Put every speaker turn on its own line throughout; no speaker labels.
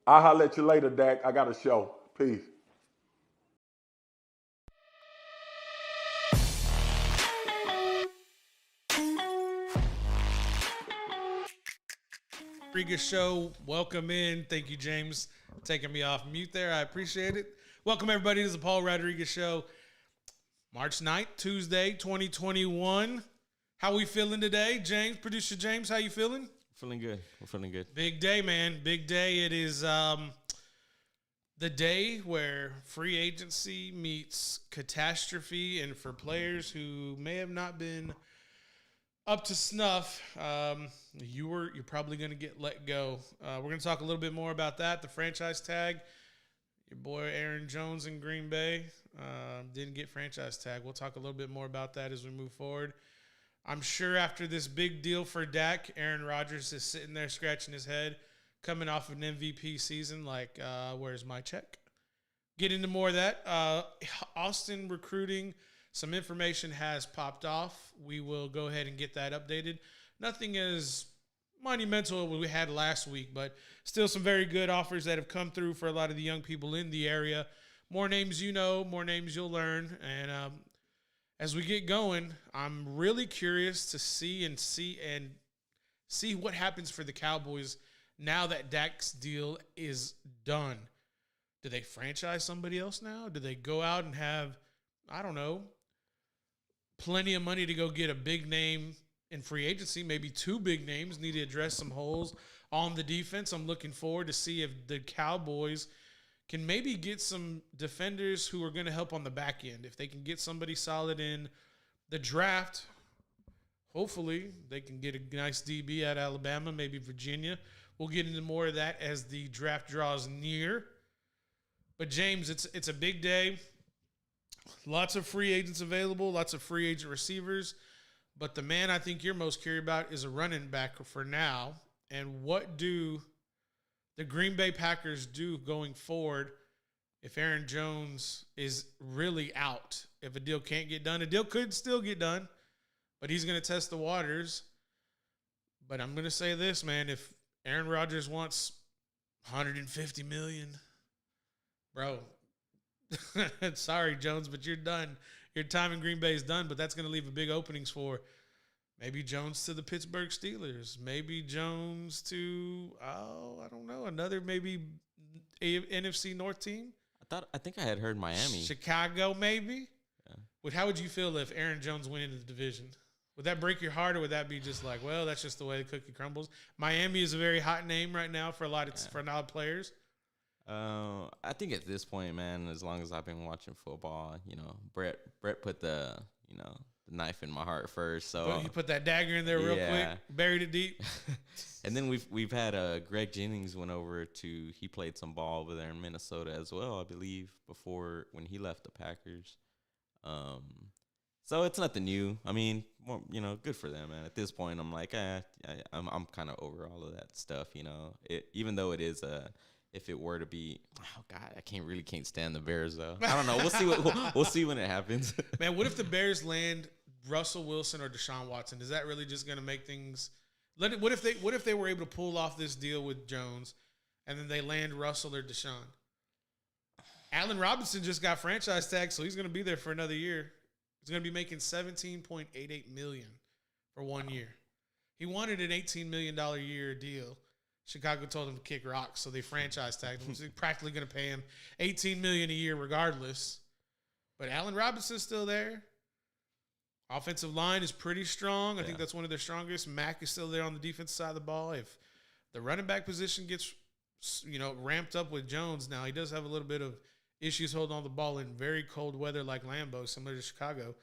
I'll holler at you later, Dak. I got a show. Peace.
Rodriguez Show. Welcome in. Thank you, James, for taking me off mute there. I appreciate it. Welcome, everybody, to the Paul Rodriguez Show. March 9th, Tuesday, 2021. How we feeling today? James, producer James, how you feeling?
Feeling good. We're feeling good.
Big day, man. Big day. It is the day where free agency meets catastrophe, and for players who may have not been up to snuff, you're probably going to get let go. We're going to talk a little bit more about that. The franchise tag. Your boy Aaron Jones in Green Bay didn't get franchise tag. We'll talk a little bit more about that as we move forward. I'm sure after this big deal for Dak, Aaron Rodgers is sitting there scratching his head, coming off of an MVP season, like, where's my check? Get into more of that. Austin recruiting. Some information has popped off. We will go ahead and get that updated. Nothing as monumental as we had last week, but still some very good offers that have come through for a lot of the young people in the area. More names you know, more names you'll learn. And as we get going, I'm really curious to see what happens for the Cowboys now that Dak's deal is done. Do they franchise somebody else now? Do they go out and have, I don't know, plenty of money to go get a big name in free agency? Maybe two big names. Need to address some holes on the defense. I'm looking forward to see if the Cowboys can maybe get some defenders who are going to help on the back end. If they can get somebody solid in the draft, hopefully they can get a nice DB at Alabama, maybe Virginia. We'll get into more of that as the draft draws near. But James, it's a big day. Lots of free agents available, lots of free agent receivers. But the man I think you're most curious about is a running back for now. And what do the Green Bay Packers do going forward if Aaron Jones is really out? If a deal can't get done, a deal could still get done, but he's going to test the waters. But I'm going to say this, man, if Aaron Rodgers wants $150 million, bro, sorry, Jones, but you're done. Your time in Green Bay is done, but that's going to leave a big openings for maybe Jones to the Pittsburgh Steelers. Maybe Jones to, I don't know, another maybe NFC North team.
I think I had heard Miami.
Chicago, maybe.
Yeah.
How would you feel if Aaron Jones went into the division? Would that break your heart, or would that be just like, well, that's just the way the cookie crumbles? Miami is a very hot name right now for a lot of players.
I think at this point, man, as long as I've been watching football, Brett put the knife in my heart first. So
you put that dagger in there real quick, buried it deep.
And then we've had Greg Jennings went over he played some ball over there in Minnesota as well, I believe, before when he left the Packers. So it's nothing new. I mean, more, good for them, man. At this point, I'm like, I'm kind of over all of that stuff, even though it is if it were to be, oh God, I can't stand the Bears though. I don't know. We'll see when it happens.
Man, what if the Bears land Russell Wilson or Deshaun Watson? Is that really just going to make things? What if they were able to pull off this deal with Jones, and then they land Russell or Deshaun? Allen Robinson just got franchise tag, so he's going to be there for another year. He's going to be making $17.88 million for 1 year. He wanted an $18 million a year deal. Chicago told him to kick rocks, so they franchise tagged him. So they're practically going to pay him $18 million a year regardless. But Allen Robinson's still there. Offensive line is pretty strong. I think that's one of their strongest. Mack is still there on the defensive side of the ball. If the running back position gets, ramped up with Jones now, he does have a little bit of issues holding on the ball in very cold weather like Lambeau, similar to Chicago.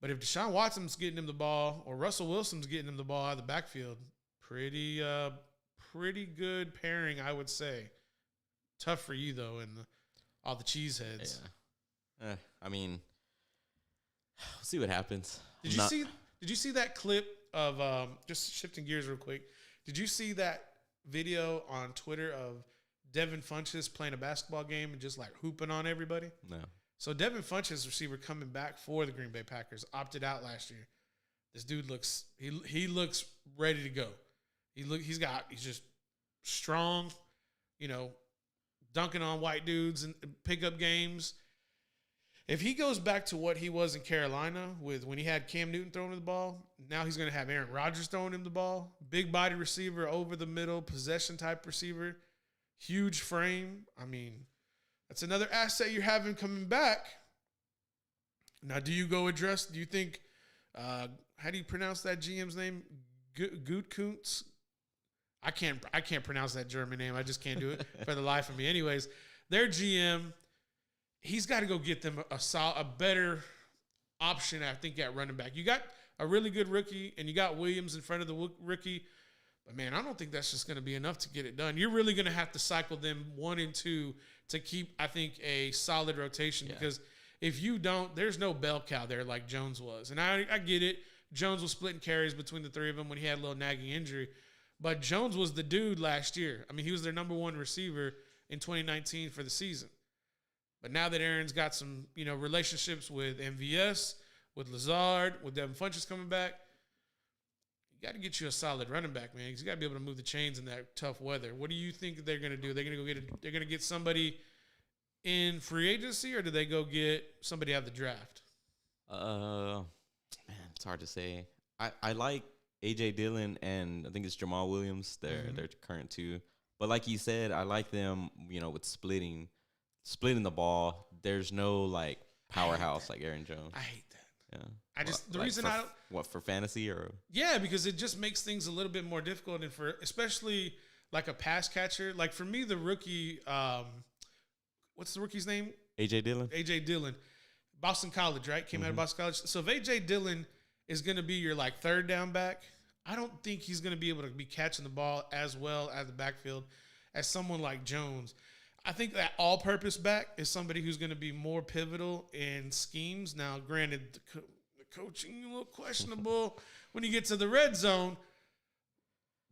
But if Deshaun Watson's getting him the ball or Russell Wilson's getting him the ball out of the backfield, pretty good pairing, I would say. Tough for you, though, and all the cheeseheads.
Yeah. I mean, we'll see what happens.
Did you see that clip of just shifting gears real quick? Did you see that video on Twitter of Devin Funchess playing a basketball game and just like hooping on everybody?
No.
So Devin Funchess, receiver coming back for the Green Bay Packers, opted out last year. This dude looks he looks ready to go. He's just strong, dunking on white dudes and pickup games. If he goes back to what he was in Carolina with when he had Cam Newton throwing him the ball, now he's going to have Aaron Rodgers throwing him the ball. Big body receiver, over the middle, possession type receiver, huge frame. I mean, that's another asset you're having coming back. Now, do you think, how do you pronounce that GM's name? Gutekunst? I can't pronounce that German name. I just can't do it for the life of me. Anyways, their GM, he's got to go get them a better option, I think, at running back. You got a really good rookie, and you got Williams in front of the rookie. But, man, I don't think that's just going to be enough to get it done. You're really going to have to cycle them 1 and 2 to keep, I think, a solid rotation because if you don't, there's no bell cow there like Jones was. And I get it. Jones was splitting carries between the three of them when he had a little nagging injury. But Jones was the dude last year. I mean, he was their number 1 receiver in 2019 for the season. But now that Aaron's got some, relationships with MVS, with Lazard, with Devin Funchess coming back, you got to get you a solid running back, man. 'Cause you got to be able to move the chains in that tough weather. What do you think they're going to do? They're going to get somebody in free agency, or do they go get somebody out of the draft?
Man, it's hard to say. I like A.J. Dillon and I think it's Jamal Williams. They're current two. But like you said, I like them, with splitting the ball. There's no like powerhouse like Aaron Jones.
I hate that.
Yeah. For fantasy or? Yeah,
because it just makes things a little bit more difficult, and for especially like a pass catcher. Like for me, the rookie, what's the rookie's name?
A.J. Dillon.
A.J. Dillon, Boston College, right? Came out of Boston College. So if A.J. Dillon is going to be your like third down back, I don't think he's going to be able to be catching the ball as well as the backfield as someone like Jones. I think that all-purpose back is somebody who's going to be more pivotal in schemes. Now, granted, the coaching a little questionable when you get to the red zone.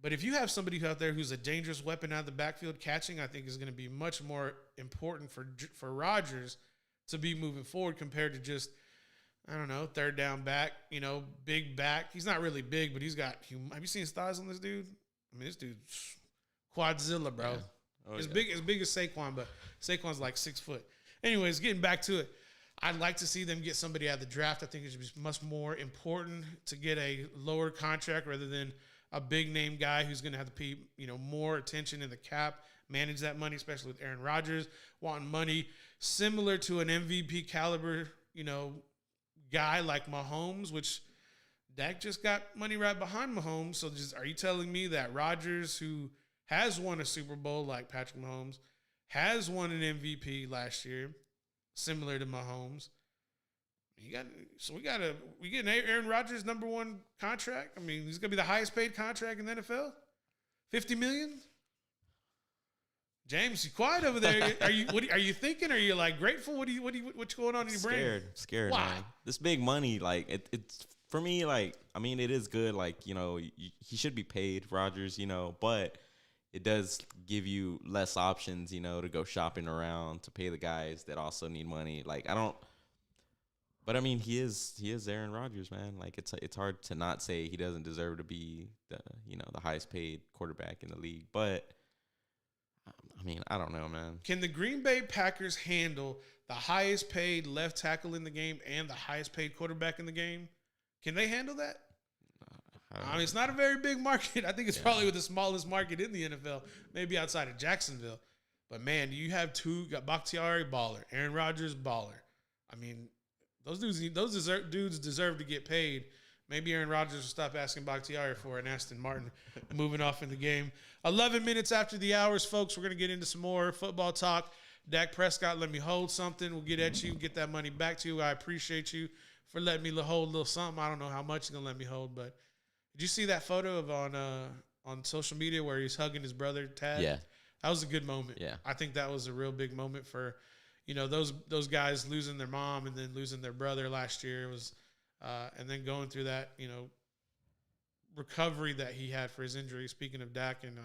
But if you have somebody out there who's a dangerous weapon out of the backfield catching, I think is going to be much more important for Rodgers to be moving forward compared to just, I don't know, third down back, big back. He's not really big, but he's got – have you seen his thighs on this dude? I mean, this dude's quadzilla, bro. Yeah. Oh, as big as Saquon, but Saquon's like 6 foot. Anyways, getting back to it, I'd like to see them get somebody out of the draft. I think it's much more important to get a lower contract rather than a big name guy who's going to have to pay, more attention in the cap, manage that money, especially with Aaron Rodgers wanting money similar to an MVP caliber, guy like Mahomes, which Dak just got money right behind Mahomes. So are you telling me that Rodgers, who has won a Super Bowl like Patrick Mahomes, has won an MVP last year, similar to Mahomes? We get Aaron Rodgers #1 contract. I mean, he's gonna be the highest paid contract in the NFL, $50 million. James, you quiet over there. Are you thinking? Are you like grateful? What's going on in your brain?
Scared. Why? Man. This big money, like it's for me. Like, I mean, it is good. Like, he should be paid, Rodgers. But it does give you less options, to go shopping around to pay the guys that also need money. Like, I don't. But I mean, he is Aaron Rodgers, man. Like, it's hard to not say he doesn't deserve to be the highest paid quarterback in the league. But I mean, I don't know, man.
Can the Green Bay Packers handle the highest paid left tackle in the game and the highest paid quarterback in the game? Can they handle that? I mean, it's not a very big market. I think it's probably the smallest market in the NFL, maybe outside of Jacksonville. But, man, you have got Bakhtiari, baller. Aaron Rodgers, baller. I mean, those dudes deserve to get paid. Maybe Aaron Rodgers will stop asking Bakhtiari for an Aston Martin. Moving off in the game. 11 minutes after the hours, folks, we're going to get into some more football talk. Dak Prescott, let me hold something. We'll get at you, get that money back to you. I appreciate you for letting me hold a little something. I don't know how much you're going to let me hold, but did you see that photo of on social media where he's hugging his brother, Tad?
Yeah.
That was a good moment.
Yeah.
I think that was a real big moment for, those guys losing their mom and then losing their brother last year. Was and then going through that, recovery that he had for his injury. Speaking of Dak and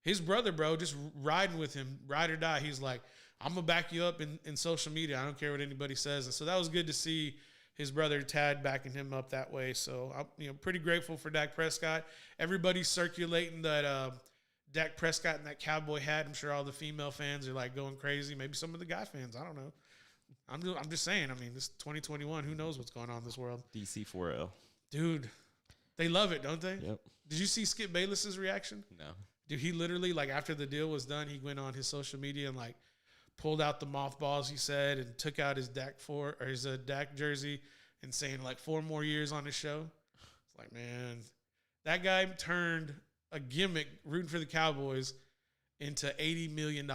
his brother, bro, just riding with him, ride or die. He's like, I'm going to back you up in social media. I don't care what anybody says. And so that was good to see his brother Tad backing him up that way. So I'm pretty grateful for Dak Prescott. Everybody's circulating that Dak Prescott in that cowboy hat. I'm sure all the female fans are like going crazy. Maybe some of the guy fans. I don't know. I'm just saying. I mean, this 2021. Who knows what's going on in this world?
DC4L.
Dude, they love it, don't they?
Yep.
Did you see Skip Bayless's reaction?
No.
Dude, he literally, like, after the deal was done, he went on his social media and, like, pulled out the mothballs, he said, and took out his Dak jersey and saying, like, 4 more years on his show. It's like, man, that guy turned a gimmick rooting for the Cowboys into $80 million.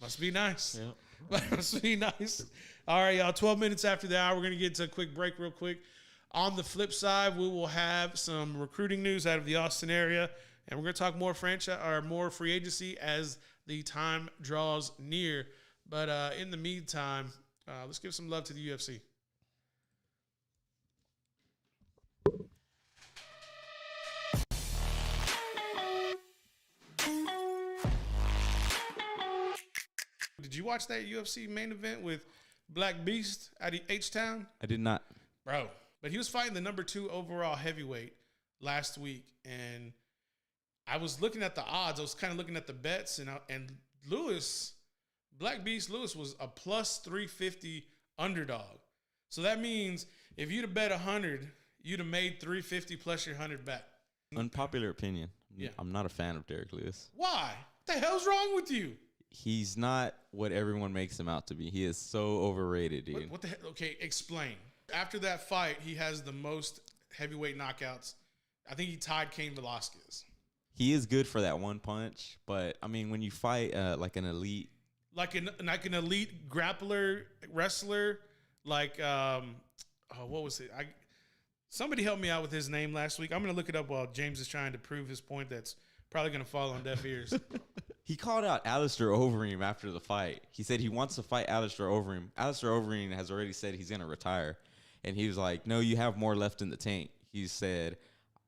Must be nice.
Yep.
Must be nice. All right, y'all, 12 minutes after the hour, we're going to get to a quick break real quick. On the flip side, we will have some recruiting news out of the Austin area, and we're going to talk more more free agency as the time draws near. But in the meantime, let's give some love to the UFC. Did you watch that UFC main event with Black Beast at H-Town?
I did not.
Bro. But he was fighting the number 2 overall heavyweight last week, and I was looking at the odds. I was kind of looking at the bets, and Lewis, Black Beast Lewis, was a plus 350 underdog. So that means if you'd have bet 100, you'd have made 350 plus your 100 back.
Unpopular opinion.
Yeah.
I'm not a fan of Derek Lewis.
Why? What the hell's wrong with you?
He's not what everyone makes him out to be. He is so overrated, dude.
What the hell? Okay, explain. After that fight, he has the most heavyweight knockouts. I think he tied Cain Velasquez.
He is good for that one punch, but I mean, when you fight like an elite,
like an elite grappler, wrestler, like what was it? Somebody helped me out with his name last week. I'm gonna look it up while James is trying to prove his point. That's probably gonna fall on deaf ears.
he called out Alistair Overeem after the fight. He said he wants to fight Alistair Overeem. Alistair Overeem has already said he's gonna retire. And he was like, no, you have more left in the tank. He said,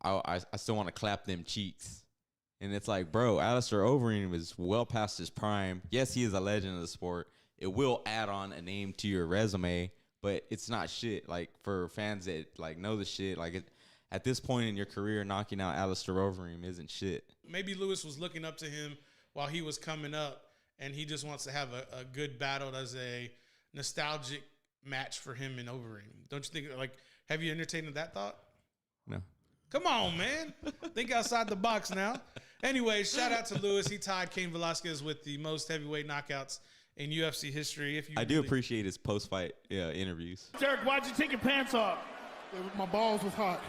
I still want to clap them cheeks. And it's like, bro, Alistair Overeem is well past his prime. Yes, he is a legend of the sport. It will add on a name to your resume, but it's not shit. Like, for fans that, like, know the shit, like, at this point in your career, knocking out Alistair Overeem isn't shit.
Maybe Lewis was looking up to him while he was coming up, and he just wants to have a good battle as a nostalgic match for him and Overeem. Don't you think, like, have you entertained that thought?
No.
Come on, man. Think outside the box now. Anyway, shout out to Lewis. He tied Cain Velasquez with the most heavyweight knockouts in UFC history. I do
appreciate his post-fight interviews.
Derek, why'd you take your pants off?
My balls was hot.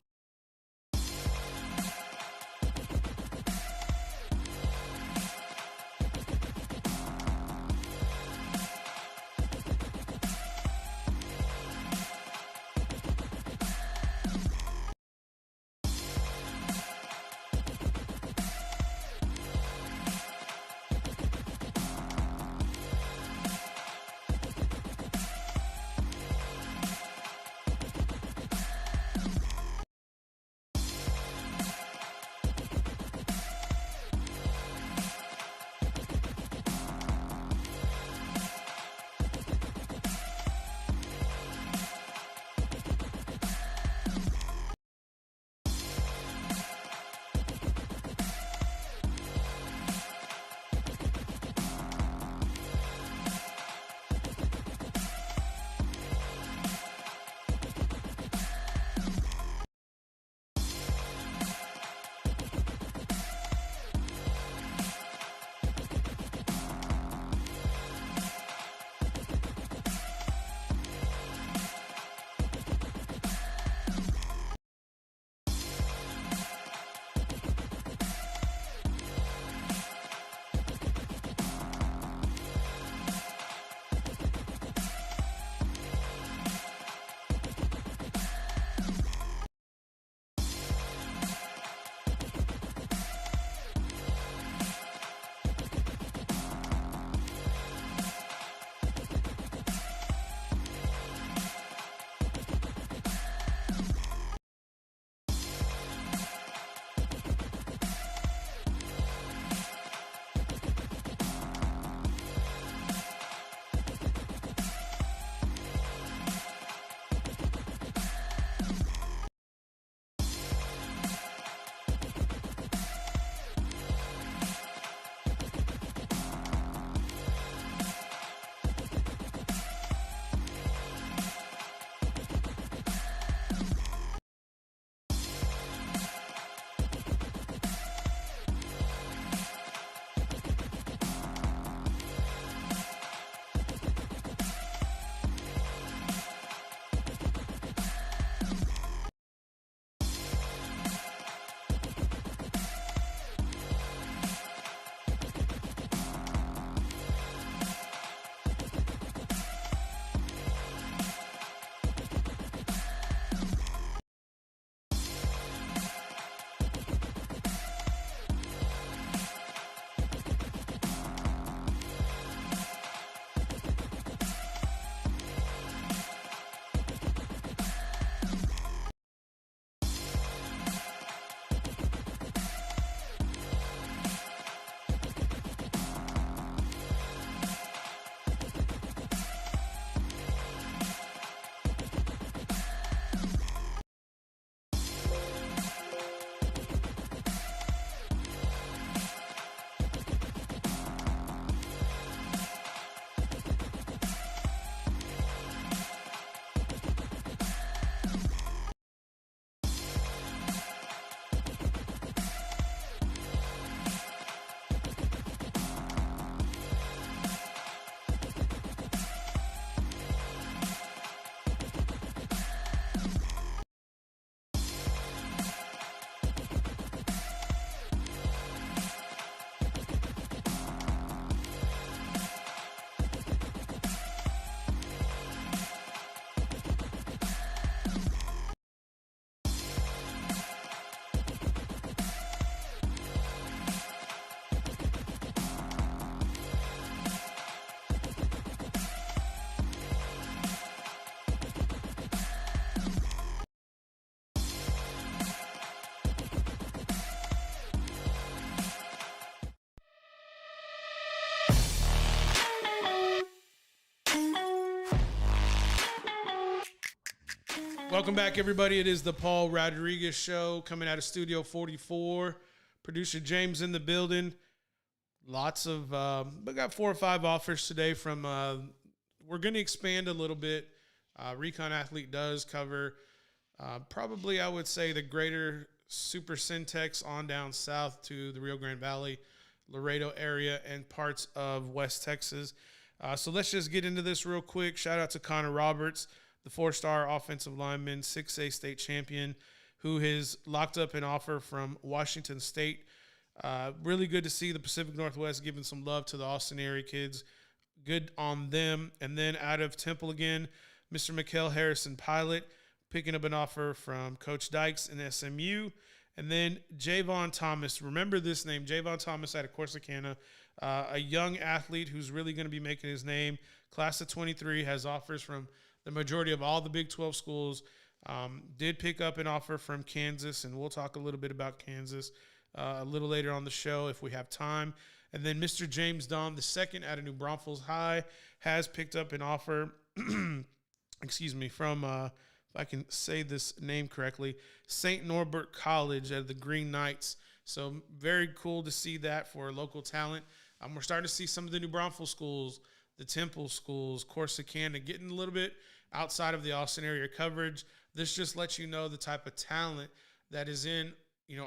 Welcome back, everybody. It is the Paul Rodriguez Show coming out of Studio 44. Producer James in the building. Lots of, we got 4 or 5 offers today from, we're going to expand a little bit. Recon Athlete does cover probably, I would say, the greater Super Syntex on down south to the Rio Grande Valley, Laredo area, and parts of West Texas. So let's just get into this real quick. Shout out to Connor Roberts, the 4-star offensive lineman, 6A state champion, who has locked up an offer from Washington State. Really good to see the Pacific Northwest giving some love to the Austin area kids. Good on them. And then out of Temple again, Mr. Mikael Harrison Pilot, picking up an offer from Coach Dykes in SMU. And then Javon Thomas. Remember this name, Javon Thomas out of Corsicana, a young athlete who's really going to be making his name. Class of 23, has offers from the majority of all the Big 12 schools. Did pick up an offer from Kansas, and we'll talk a little bit about Kansas a little later on the show if we have time. And then Mr. James Dahm II out of New Braunfels High has picked up an offer, from, if I can say this name correctly, St. Norbert College out of the Green Knights. So very cool to see that for local talent. We're starting to see some of the New Braunfels schools, the Temple schools, Corsicana, getting a little bit outside of the Austin area coverage. This just lets you know the type of talent that is in,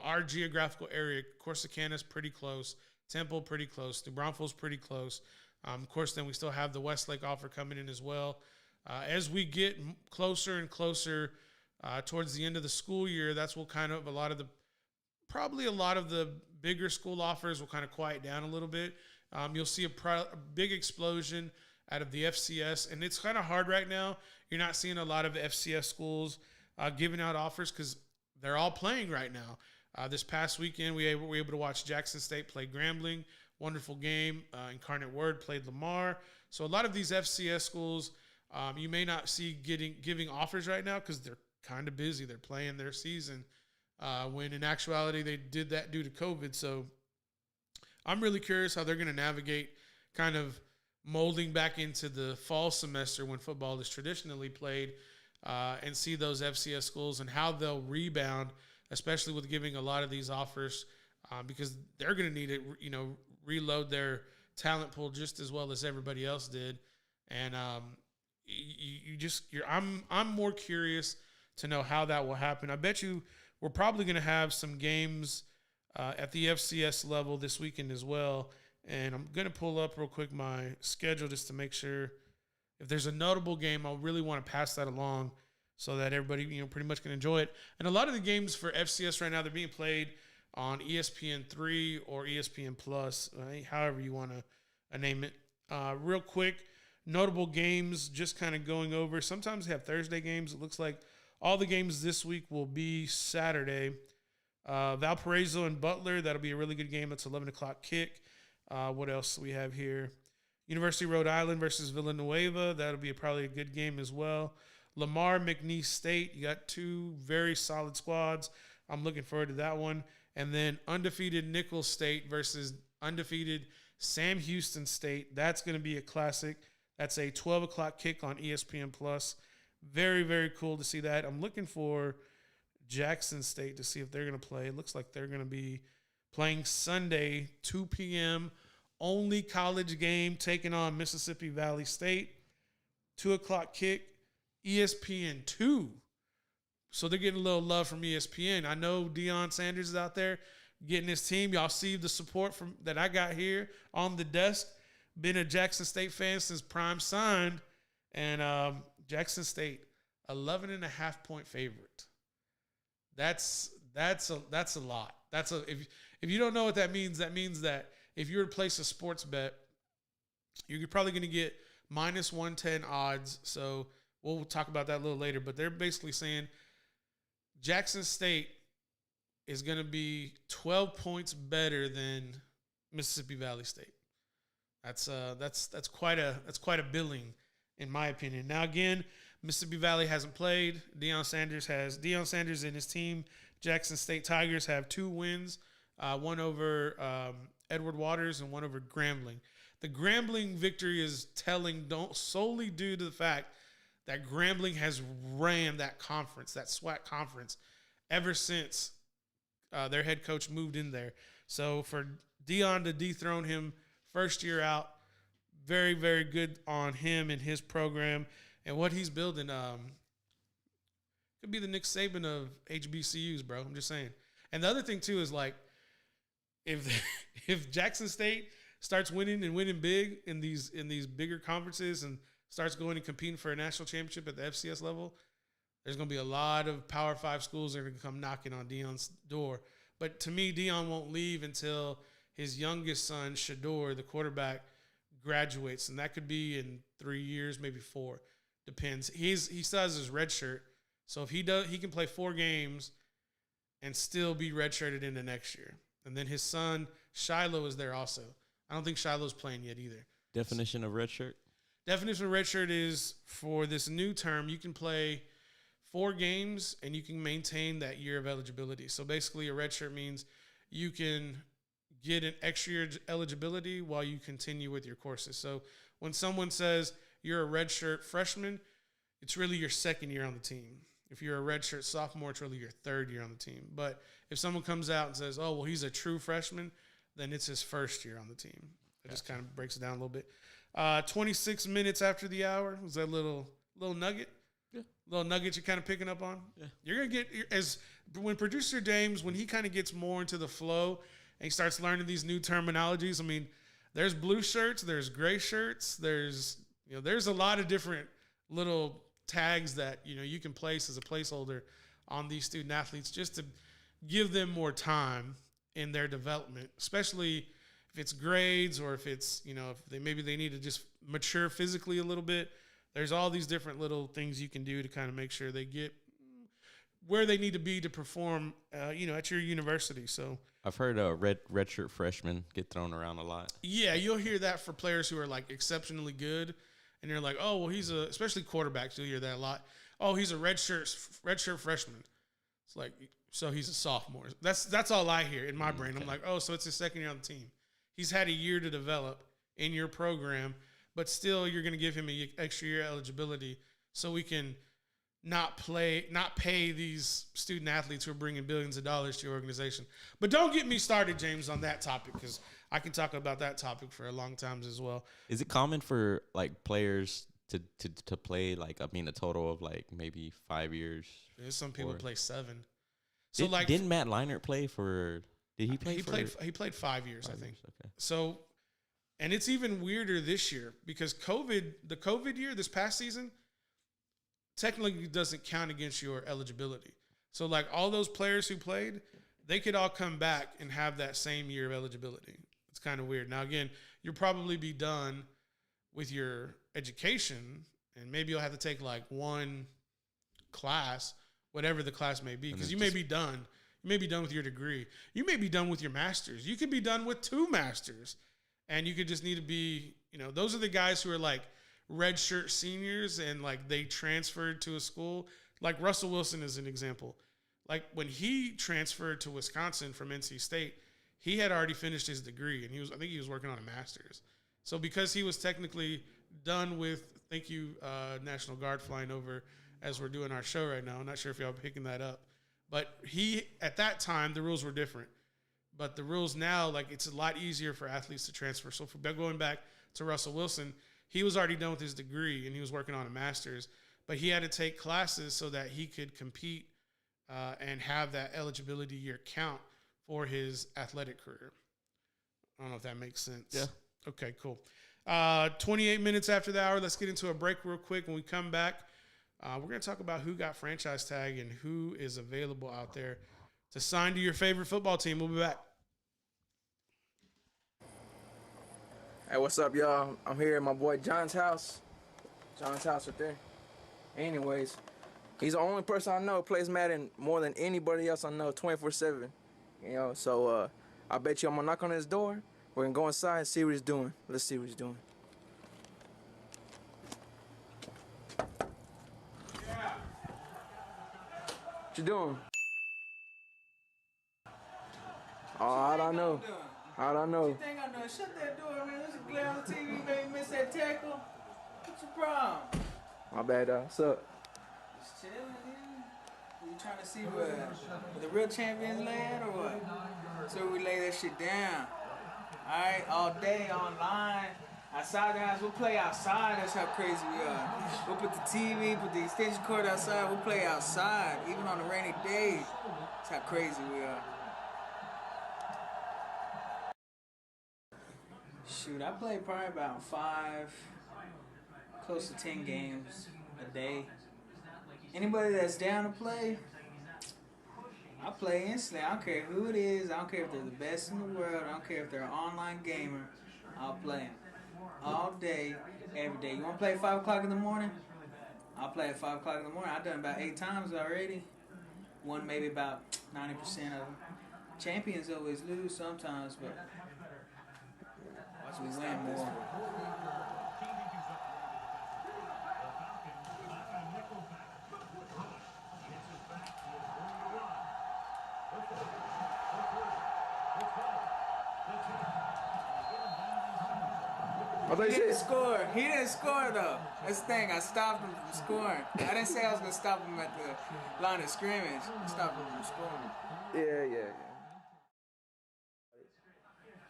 our geographical area. Corsicana's pretty close. Temple pretty close. New Braunfels pretty close. Of course, then we still have the Westlake offer coming in as well. As we get closer and closer towards the end of the school year, that's what kind of a lot of the bigger school offers will kind of quiet down a little bit. You'll see a big explosion out of the FCS, and it's kind of hard right now. You're not seeing a lot of FCS schools giving out offers because they're all playing right now. This past weekend, we were able to watch Jackson State play Grambling. Wonderful game. Incarnate Word played Lamar. So a lot of these FCS schools, you may not see giving offers right now because they're kind of busy. They're playing their season when in actuality they did that due to COVID. So I'm really curious how they're going to navigate kind of molding back into the fall semester when football is traditionally played and see those FCS schools and how they'll rebound, especially with giving a lot of these offers because they're going to need to, reload their talent pool just as well as everybody else did. And I'm more curious to know how that will happen. I bet you we're probably going to have some games at the FCS level this weekend as well. And I'm going to pull up real quick my schedule just to make sure if there's a notable game, I'll really want to pass that along so that everybody, pretty much can enjoy it. And a lot of the games for FCS right now, they're being played on ESPN3 or ESPN Plus, right? However you want to name it. Real quick, notable games, just kind of going over. Sometimes they have Thursday games. It looks like all the games this week will be Saturday. Valparaiso and Butler, that'll be a really good game. It's 11 o'clock kick. What else do we have here? University of Rhode Island versus Villanueva. That'll be probably a good game as well. Lamar, McNeese State. You got 2 very solid squads. I'm looking forward to that one. And then undefeated Nicholls State versus undefeated Sam Houston State. That's going to be a classic. That's a 12 o'clock kick on ESPN Plus. Very, very cool to see that. I'm looking for Jackson State to see if they're going to play. It looks like they're going to be playing Sunday, 2 p.m., only college game, taking on Mississippi Valley State. 2 o'clock kick, ESPN 2. So they're getting a little love from ESPN. I know Deion Sanders is out there getting his team. Y'all see the support that I got here on the desk. Been a Jackson State fan since Prime signed. And Jackson State, 11.5-point favorite. That's a lot. If you don't know what that means that if you were to place a sports bet, you're probably going to get minus 110 odds. So we'll talk about that a little later. But they're basically saying Jackson State is going to be 12 points better than Mississippi Valley State. That's quite a billing, in my opinion. Now again, Mississippi Valley hasn't played. Deion Sanders and his team, Jackson State Tigers, have 2 wins, one over Edward Waters and one over Grambling. The Grambling victory is telling solely due to the fact that Grambling has ran that conference, that SWAC conference, ever since their head coach moved in there. So for Dion to dethrone him first year out, very, very good on him and his program and what he's building. Could be the Nick Saban of HBCUs, bro. I'm just saying. And the other thing too is like, if Jackson State starts winning and winning big in these bigger conferences and starts going and competing for a national championship at the FCS level, there's going to be a lot of Power 5 schools that are going to come knocking on Dion's door. But to me, Dion won't leave until his youngest son, Shador, the quarterback, graduates, and that could be in 3 years, maybe 4. Depends. He still has his red shirt, so if he does, he can play 4 games and still be redshirted into next year. And then his son Shiloh is there also. I don't think Shiloh's playing yet either.
Definition of red shirt?
Definition of red shirt is for this new term, you can play 4 games and you can maintain that year of eligibility. So basically, a red shirt means you can get an extra year eligibility while you continue with your courses. So when someone says you're a redshirt freshman, it's really your second year on the team. If you're a redshirt sophomore, it's really your 3rd year on the team. But if someone comes out and says, oh, well, he's a true freshman, then it's his 1st year on the team. It just kind of breaks it down a little bit. 26 minutes after the hour. Was that a little nugget?
Yeah.
Little nugget you're kind of picking up on?
Yeah.
You're going to get, when producer James, when he kind of gets more into the flow and he starts learning these new terminologies, I mean, there's blue shirts, there's gray shirts, there's a lot of different little tags that, you can place as a placeholder on these student athletes just to give them more time in their development, especially if it's grades or if it's, if they need to just mature physically a little bit. There's all these different little things you can do to kind of make sure they get where they need to be to perform, at your university. So
I've heard redshirt freshmen get thrown around a lot.
Yeah, you'll hear that for players who are like exceptionally good, and you're like, oh, well, especially quarterbacks. You'll hear that a lot. Oh, he's a redshirt freshman. It's like, so he's a sophomore. That's all I hear in my brain. I'm like, oh, so it's his 2nd year on the team. He's had a year to develop in your program, but still you're going to give him an extra year eligibility so we can not pay these student athletes who are bringing billions of dollars to your organization. But don't get me started, James, on that topic, because I can talk about that topic for a long time as well.
Is it common for like players to play like, a total of like maybe 5 years?
There's some people play 7.
So didn't Matt Leinart play for? Did he play?
He played 5 years, I think.
Okay.
So, and it's even weirder this year because the COVID year, this past season, technically doesn't count against your eligibility. So like all those players who played, they could all come back and have that same year of eligibility. It's kind of weird. Now, again, you'll probably be done with your education and maybe you'll have to take like 1 class, whatever the class may be, because you may be done. You may be done with your degree. You may be done with your master's. You could be done with 2 masters. And you could just need to be, those are the guys who are like redshirt seniors and like they transferred to a school. Like Russell Wilson is an example. Like when he transferred to Wisconsin from NC State, he had already finished his degree and I think he was working on a master's. So because he was technically done with, thank you, National Guard flying over as we're doing our show right now. I'm not sure if y'all are picking that up. But at that time, the rules were different. But the rules now, like it's a lot easier for athletes to transfer. So going back to Russell Wilson, he was already done with his degree and he was working on a master's. But he had to take classes so that he could compete and have that eligibility year count for his athletic career. I don't know if that makes sense.
Yeah.
Okay, cool. 28 minutes after the hour, let's get into a break real quick. When we come back, we're going to talk about who got franchise tag and who is available out there to sign to your favorite football team. We'll be back.
Hey, what's up, y'all? I'm here at my boy John's house. John's house right there. Anyways, he's the only person I know who plays Madden more than anybody else I know 24/7. So I bet you I'm gonna knock on his door. We're gonna go inside and see what he's doing. Let's see what he's doing. What you doing? Oh, I don't know. I don't know.
What you think I'm doing? Shut that door, man. There's a glare on the TV. You made me miss that tackle. What's your problem?
My bad, dog. What's up?
Just chilling, dude. You trying to see where the real champions lay at or what? So we lay that shit down. Alright, all day online. Outside the house, we'll play outside. That's how crazy we are. We'll put the TV, put the extension cord outside. We'll play outside, even on a rainy day. That's how crazy we are. Shoot, I play probably about 5, close to 10 games a day. Anybody that's down to play, I play instantly. I don't care who it is. I don't care if they're the best in the world. I don't care if they're an online gamer. I'll play them. All day, every day. You want to play at 5 o'clock in the morning? I'll play at 5 o'clock in the morning. I've done it about 8 times already. Won maybe about 90% of them. Champions always lose sometimes, but we win more. He didn't score. He didn't score though. That's the thing. I stopped him from scoring. I didn't say I was gonna stop him at the line of scrimmage. I stopped him from scoring.
Yeah.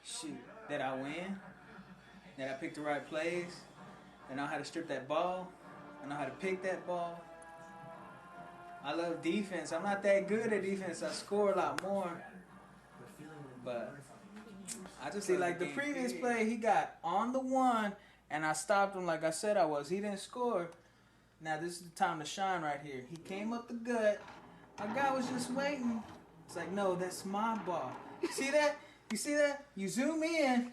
Shoot. Did I win? Did I pick the right plays? I know how to strip that ball. I know how to pick that ball. I love defense. I'm not that good at defense. I score a lot more. But I just see, like the previous play, he got on the one, and I stopped him like I said I was. He didn't score. Now this is the time to shine right here. He came up the gut. Our guy was just waiting. It's like, no, that's my ball. See that? You see that? You zoom in.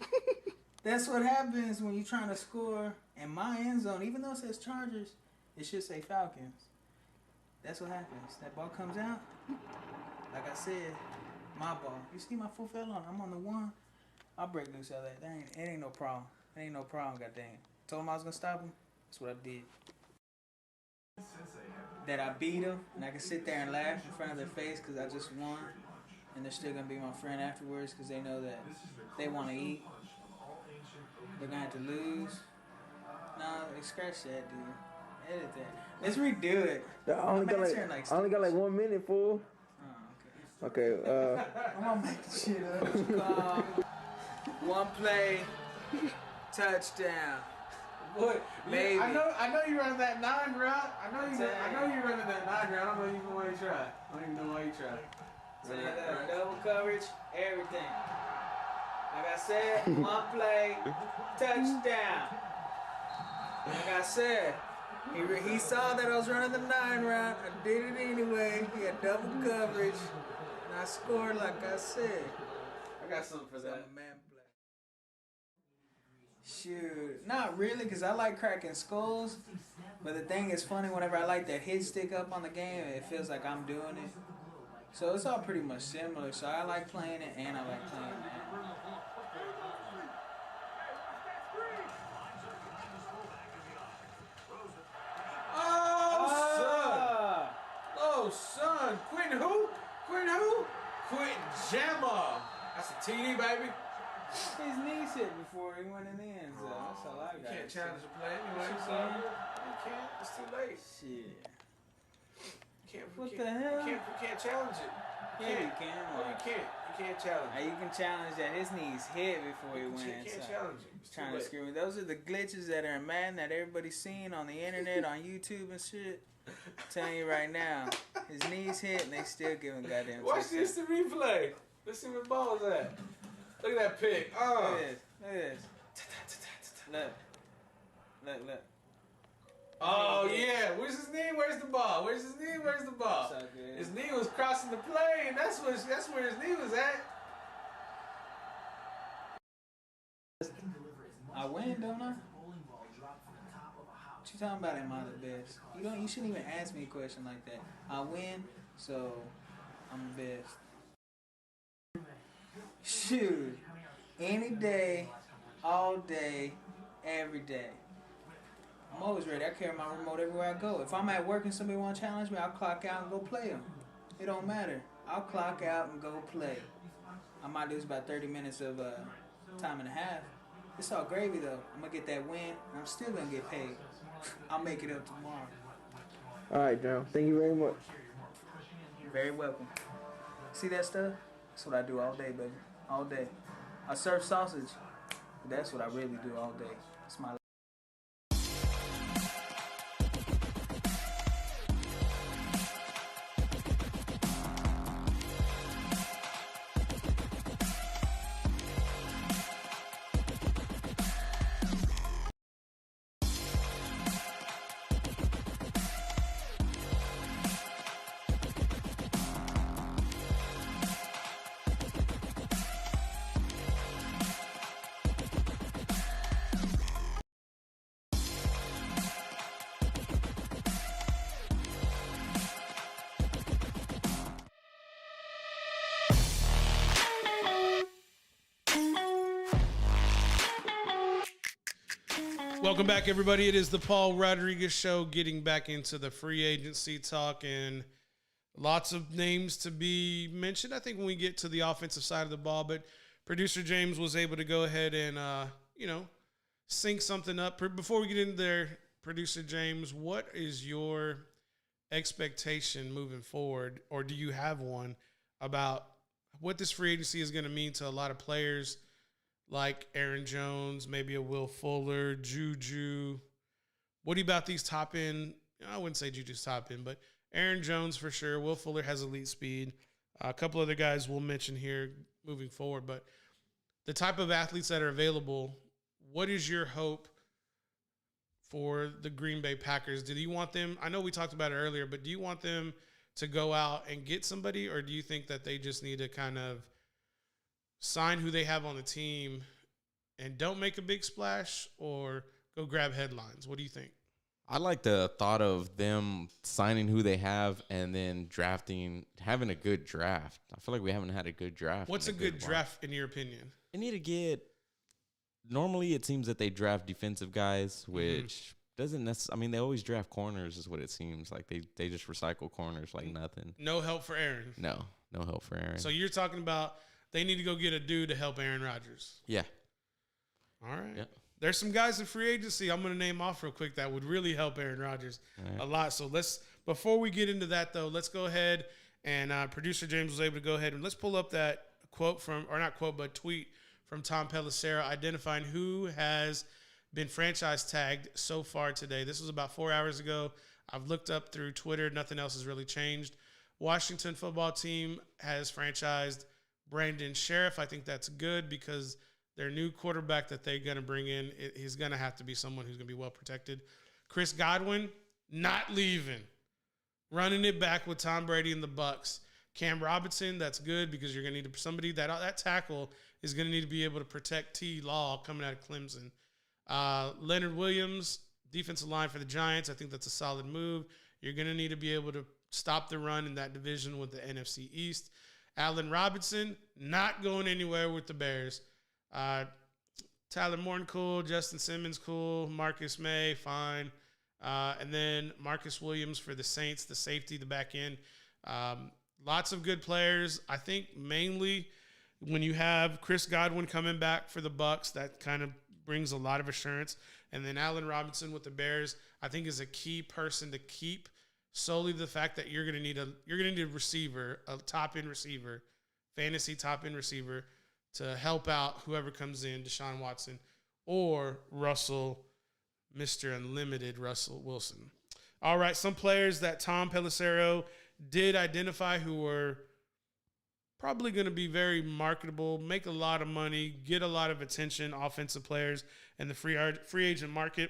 That's what happens when you're trying to score in my end zone. Even though it says Chargers, it should say Falcons. That's what happens. That ball comes out. Like I said, my ball. You see my foot fell on. I'm on the one. I'll break loose out of that. It ain't no problem. It ain't no problem, goddamn. Told him I was gonna stop him. That's what I did. That I beat him, and I can sit there and laugh in front of their face because I just won, and they're still gonna be my friend afterwards because they know that they want to eat. They're gonna have to lose. No, scratch that, dude. Edit that. Let's redo it.
I only got like 1 minute, fool.
Oh,
Okay.
I'm gonna make the shit up. One play, touchdown.
What?
Maybe.
I know you run that 9 route. I know you running that 9 route. I don't even know why you try. I don't even know why you try.
Double coverage, everything. Like I said, one play, touchdown. Like I said, he saw that I was running the 9 route. I did it anyway. He had double coverage, and I scored like I said.
I got something for that.
I'm a man play. Shoot, not really, because I like cracking skulls. But the thing is funny, whenever I like that hit stick up on the game, it feels like I'm doing it. So it's all pretty much similar. So I like playing it, and I like playing it.
Oh, son. Quentin who? Quentin Jammer. That's a TD, baby.
His knees hit before he went in the end zone. That's all I got.
You can't challenge the play anyway.
What you
So
saying?
you can't. It's too late.
Shit.
What
the hell?
You can't challenge it.
Yeah, you can.
No, you can't. You can't challenge it.
You can challenge that his knees hit before he went
You
inside.
can't challenge it. It's
Trying
too
to
late.
screw me. Those are the glitches that are in Madden that everybody's seen on the internet, on YouTube and shit. I'm telling you right now, his knees hit and they still giving goddamn.
Watch this the replay. Let's see where the ball's at. Look at that pick.
Look at this. Look at this. Look.
Oh yeah. Where's his knee? Where's the ball? Where's his knee? Where's the ball?
That's all good.
His knee was crossing the play, and that's where his knee was at.
I win, don't I? What you talking about? Am I the best? You shouldn't even ask me a question like that. I win, so I'm the best. Shoot, any day, all day, every day. I'm always ready. I carry my remote everywhere I go. If I'm at work and somebody want to challenge me, I'll clock out and go play them. It don't matter. I'll clock out and go play. I might lose about 30 minutes of time and a half. It's all gravy though. I'm gonna get that win, and I'm still gonna get paid. I'll make it up tomorrow.
All right, John. Thank you very much.
You're very welcome. See that stuff? That's what I do all day, baby. All day. I serve sausage. That's what I really do all day. It's my
Welcome back, everybody. It is the Paul Rodriguez Show, getting back into the free agency talk, and lots of names to be mentioned, I think, when we get to the offensive side of the ball. But producer James was able to go ahead and, sync something up. Before we get into there, producer James, what is your expectation moving forward, or do you have one, about what this free agency is going to mean to a lot of players like Aaron Jones, maybe a Will Fuller, Juju? What about these top end? I wouldn't say Juju's top end, but Aaron Jones for sure. Will Fuller has elite speed. A couple other guys we'll mention here moving forward. But the type of athletes that are available, what is your hope for the Green Bay Packers? Do you want them? I know we talked about it earlier, but do you want them to go out and get somebody, or do you think that they just need to kind of sign who they have on the team and don't make a big splash, or go grab headlines? What do you think?
I like the thought of them signing who they have and then having a good draft. I feel like we haven't had a good draft.
What's a good draft in your opinion?
They need to get. Normally, it seems that they draft defensive guys, which doesn't necessarily. I mean, they always draft corners, is what it seems like. They just recycle corners like nothing.
No help for Aaron.
No help for Aaron.
So you're talking about they need to go get a dude to help Aaron Rodgers.
Yeah.
All right.
Yep.
There's some guys in free agency I'm going to name off real quick that would really help Aaron Rodgers a lot. So before we get into that though, let's go ahead and producer James was able to go ahead and let's pull up that tweet from Tom Pelissero identifying who has been franchise tagged so far today. This was about 4 hours ago. I've looked up through Twitter. Nothing else has really changed. Washington football team has franchised Brandon Sheriff. I think that's good because their new quarterback that they're going to bring in, he's going to have to be someone who's going to be well protected. Chris Godwin, not leaving. Running it back with Tom Brady and the Bucs. Cam Robinson, that's good because you're going to need somebody that tackle is going to need to be able to protect T. Law coming out of Clemson. Leonard Williams, defensive line for the Giants. I think that's a solid move. You're going to need to be able to stop the run in that division with the NFC East. Allen Robinson, not going anywhere with the Bears. Tyler Morton, cool. Justin Simmons, cool. Marcus May, fine. And then Marcus Williams for the Saints, the safety, the back end. Lots of good players. I think mainly when you have Chris Godwin coming back for the Bucs, that kind of brings a lot of assurance. And then Allen Robinson with the Bears, I think is a key person to keep. Solely the fact that you're going to need a receiver, a top end receiver, fantasy top end receiver, to help out whoever comes in, Deshaun Watson or Russell, Mr. Unlimited Russell Wilson. All right, some players that Tom Pelissero did identify who were probably going to be very marketable, make a lot of money, get a lot of attention, offensive players in the free agent market.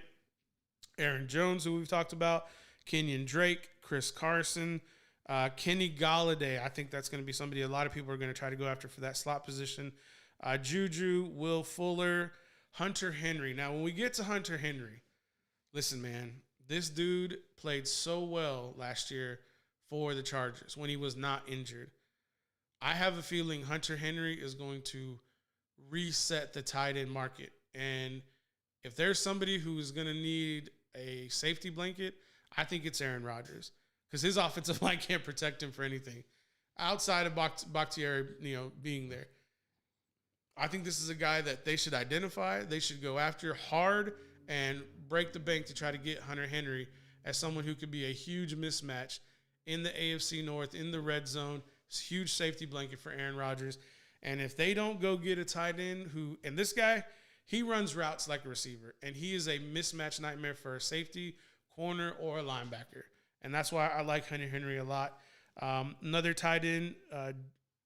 Aaron Jones, who we've talked about, Kenyon Drake, Chris Carson, Kenny Golladay. I think that's going to be somebody a lot of people are going to try to go after for that slot position. Juju, Will Fuller, Hunter Henry. Now, when we get to Hunter Henry, listen, man, this dude played so well last year for the Chargers when he was not injured. I have a feeling Hunter Henry is going to reset the tight end market. And if there's somebody who is going to need a safety blanket, I think it's Aaron Rodgers because his offensive line can't protect him for anything outside of Bakhtiari, being there. I think this is a guy that they should identify. They should go after hard and break the bank to try to get Hunter Henry as someone who could be a huge mismatch in the AFC North, in the red zone. It's a huge safety blanket for Aaron Rodgers. And if they don't go get a tight end and this guy, he runs routes like a receiver, and he is a mismatch nightmare for a safety, corner, or a linebacker. And that's why I like Hunter Henry a lot. Another tight end,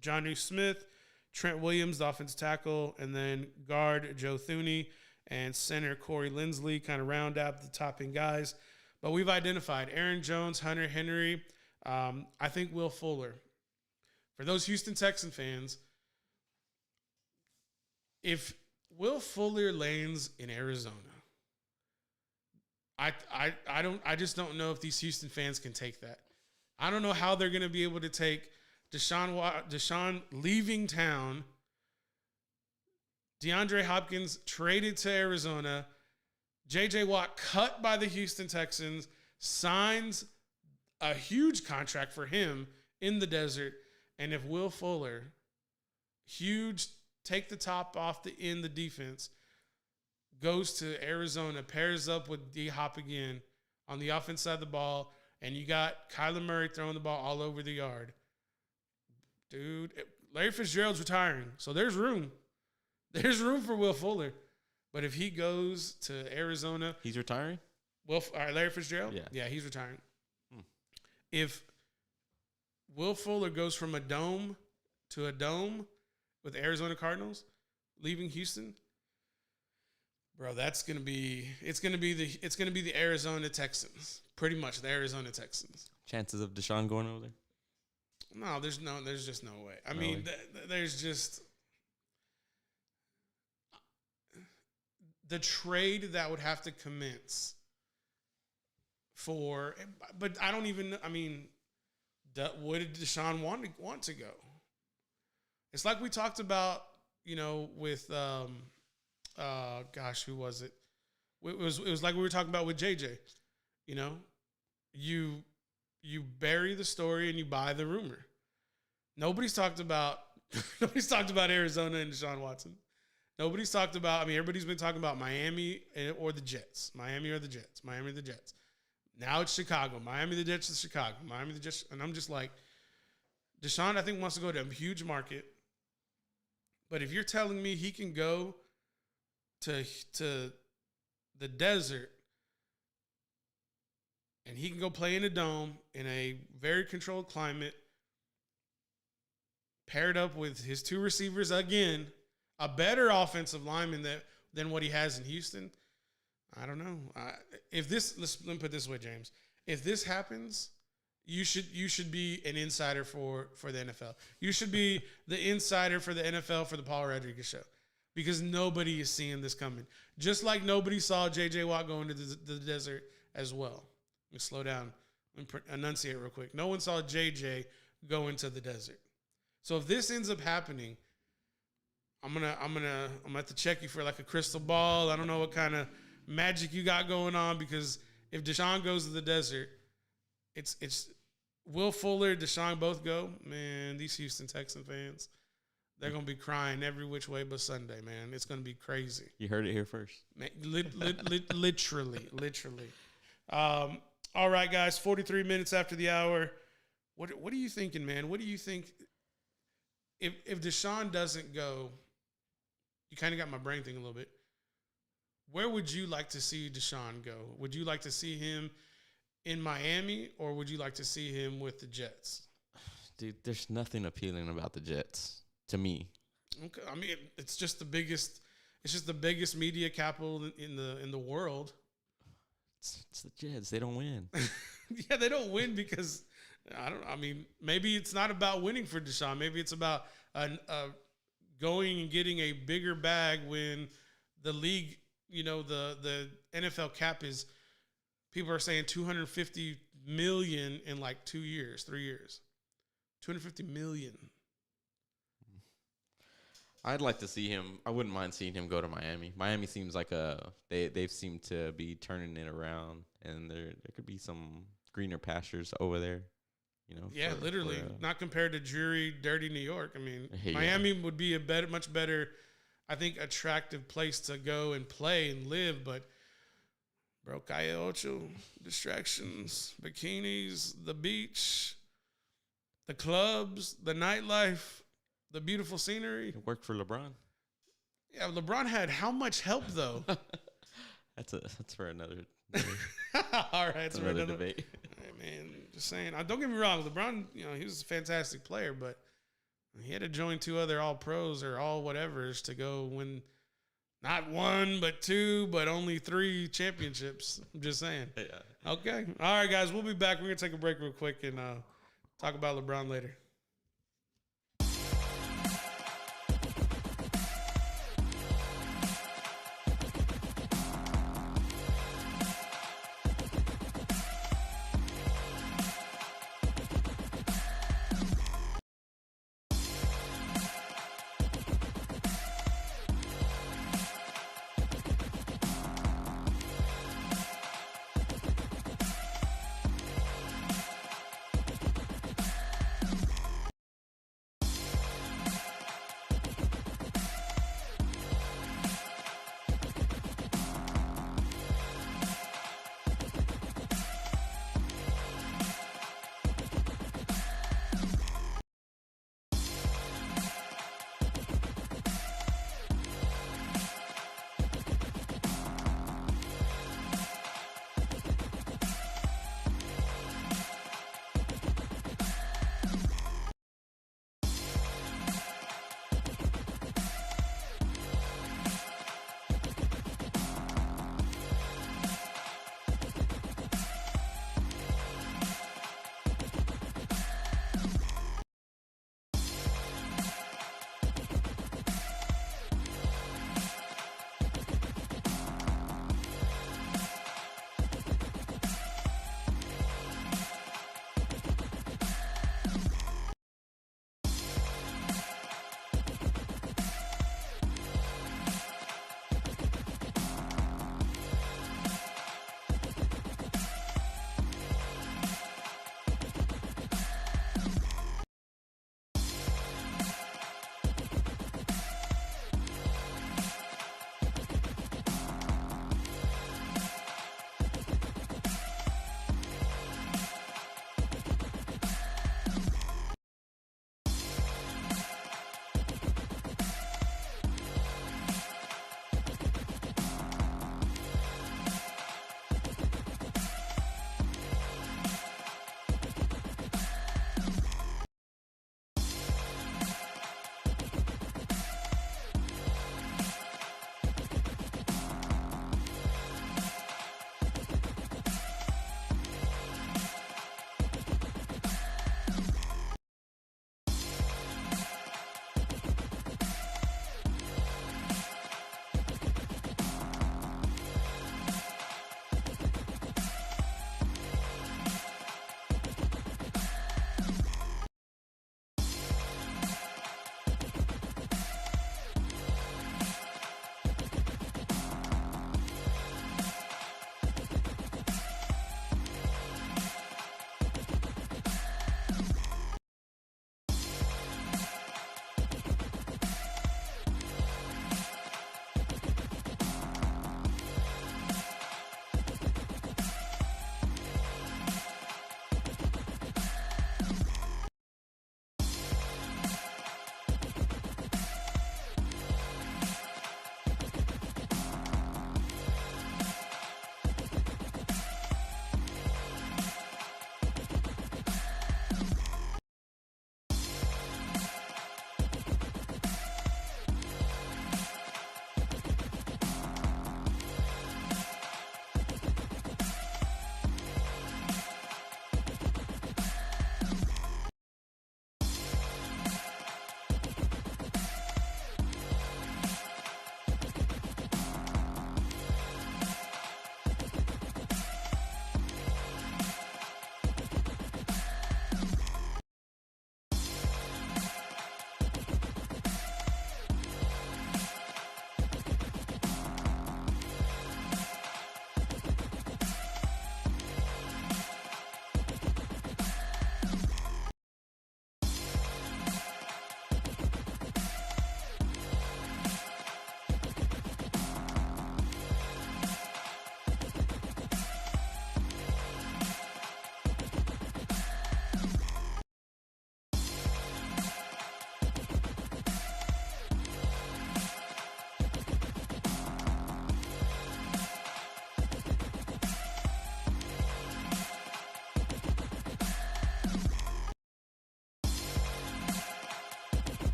Jonnu Smith, Trent Williams, the offensive tackle, and then guard Joe Thuney and center Corey Lindsley kind of round out the top end guys. But we've identified Aaron Jones, Hunter Henry. I think Will Fuller. For those Houston Texan fans, if Will Fuller lands in Arizona, I just don't know if these Houston fans can take that. I don't know how they're going to be able to take Deshaun leaving town, DeAndre Hopkins traded to Arizona, J.J. Watt cut by the Houston Texans, signs a huge contract for him in the desert, and if Will Fuller, huge, take the top off in the defense, goes to Arizona, pairs up with D-Hop again on the offense side of the ball, and you got Kyler Murray throwing the ball all over the yard. Dude, Larry Fitzgerald's retiring, so there's room. There's room for Will Fuller. But if he goes to Arizona...
He's retiring?
Larry Fitzgerald?
Yeah,
he's retiring. If Will Fuller goes from a dome to a dome with Arizona Cardinals, leaving Houston, bro, it's gonna be the Arizona Texans. Pretty much the Arizona Texans.
Chances of Deshaun going over there?
No, there's just no way. I mean, there's just the trade that would have to commence for, but I don't even. I mean, what did Deshaun want to go? It's like we talked about, with who was it? It was like we were talking about with JJ. You bury the story and you buy the rumor. Nobody's talked about Arizona and Deshaun Watson. Nobody's talked about, everybody's been talking about Miami or the Jets. Miami or the Jets. Miami or the Jets. Now it's Chicago. Miami, the Jets, Chicago. Miami, the Jets. And I'm just like, Deshaun, I think, wants to go to a huge market. But if you're telling me he can go to the desert and he can go play in a dome in a very controlled climate, paired up with his two receivers again, a better offensive lineman than what he has in Houston, I don't know. Let me put it this way, James. If this happens, you should be an insider for the NFL. You should be the insider for the NFL for the Paul Rodriguez show, because nobody is seeing this coming. Just like nobody saw J.J. Watt go into the desert as well. Let me slow down. Let me enunciate real quick. No one saw J.J. go into the desert. So if this ends up happening, I'm gonna have to check you for like a crystal ball. I don't know what kind of magic you got going on, because if Deshaun goes to the desert, it's Will Fuller, Deshaun both go. Man, these Houston Texan fans, they're gonna be crying every which way but Sunday, man. It's gonna be crazy.
You heard it here first.
Man, literally. All right, guys. 43 minutes after the hour. What are you thinking, man? What do you think? If Deshaun doesn't go, you kind of got my brain thinking a little bit. Where would you like to see Deshaun go? Would you like to see him in Miami, or would you like to see him with the Jets?
Dude, there's nothing appealing about the Jets to me.
Okay, it's just the biggest. It's just the biggest media capital in the world.
It's the Jets. They don't win.
Yeah, they don't win because maybe it's not about winning for Deshaun. Maybe it's about going and getting a bigger bag when the league, the NFL cap is, people are saying $250 million in like 3 years. $250 million.
I'd like to see him. I wouldn't mind seeing him go to Miami. Miami seems like they've seemed to be turning it around, and there could be some greener pastures over there.
Yeah, literally. Not compared to dreary, dirty New York.
Yeah.
Miami would be much better, I think, attractive place to go and play and live. But Bro, Calle Ocho, distractions, bikinis, the beach, the clubs, the nightlife, the beautiful scenery.
It worked for LeBron.
Yeah, LeBron had how much help though?
That's for another
All right, that's
another
another
debate.
Hey, man, just saying. Don't get me wrong, LeBron. He was a fantastic player, but he had to join 2 other All Pros or All Whatevers to go win. Not 1, but 2, but only 3 championships. I'm just saying.
Yeah.
Okay. All right, guys. We'll be back. We're going to take a break real quick and talk about LeBron later.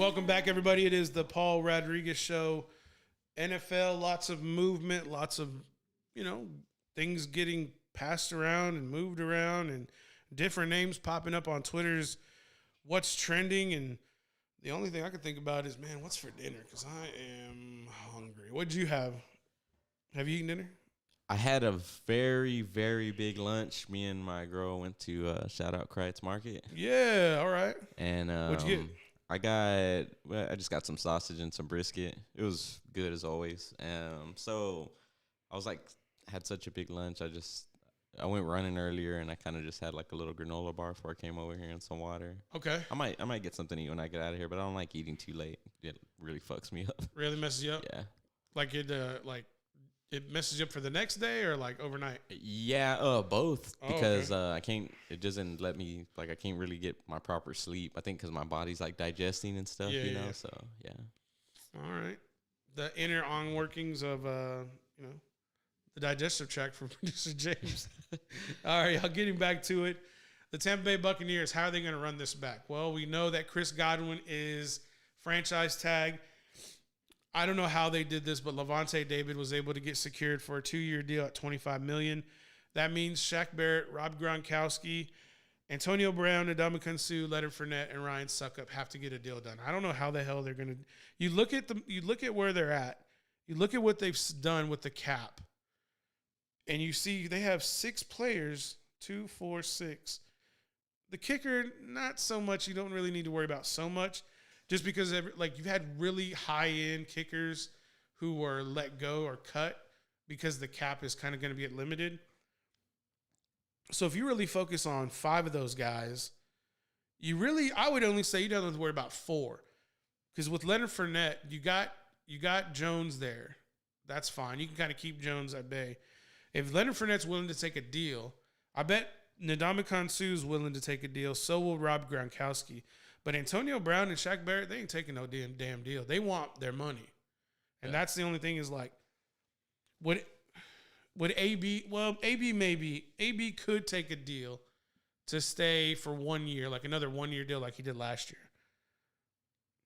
Welcome back, everybody. It is the Paul Rodriguez Show. NFL, lots of movement, lots of, things getting passed around and moved around and different names popping up on Twitter's what's trending. And the only thing I can think about is, man, what's for dinner? Because I am hungry. What'd you have? Have you eaten dinner?
I had a very, very big lunch. Me and my girl went to shout out Kreitz Market.
Yeah, all right.
And
What'd you get?
I just got some sausage and some brisket. It was good as always. So I was had such a big lunch. I went running earlier and I kind of just had like a little granola bar before I came over here and some water.
Okay.
I might get something to eat when I get out of here, but I don't like eating too late. It really fucks me up.
Really messes you up?
Yeah.
Like it messes you up for the next day or like overnight?
Yeah, both.
Oh,
because
okay.
it doesn't let me, I can't really get my proper sleep. I think because my body's digesting and stuff,
Yeah.
so yeah.
All right. The inner on workings of, the digestive tract for producer James. All right, y'all, getting back to it. The Tampa Bay Buccaneers, how are they going to run this back? Well, we know that Chris Godwin is franchise tag. I don't know how they did this, but Levante David was able to get secured for a 2-year deal at $25 million. That means Shaq Barrett, Rob Gronkowski, Antonio Brown, Ndamukong Suh, Leonard Fournette, and Ryan Suckup have to get a deal done. I don't know how the hell they're going to. You look at where they're at. You look at what they've done with the cap, and you see they have 6 players, 2, 4, 6. The kicker, not so much. You don't really need to worry about so much. Just because you've had really high-end kickers who were let go or cut because the cap is kind of going to be limited. So if you really focus on 5 of those guys, I would only say you don't have to worry about 4. Because with Leonard Fournette, you got Jones there. That's fine. You can kind of keep Jones at bay. If Leonard Fournette's willing to take a deal, I bet Ndamukong Suh is willing to take a deal. So will Rob Gronkowski. But Antonio Brown and Shaq Barrett, they ain't taking no damn deal. They want their money. And that's the only thing is would AB, well, AB could take a deal to stay for 1 year, like another 1-year deal like he did last year.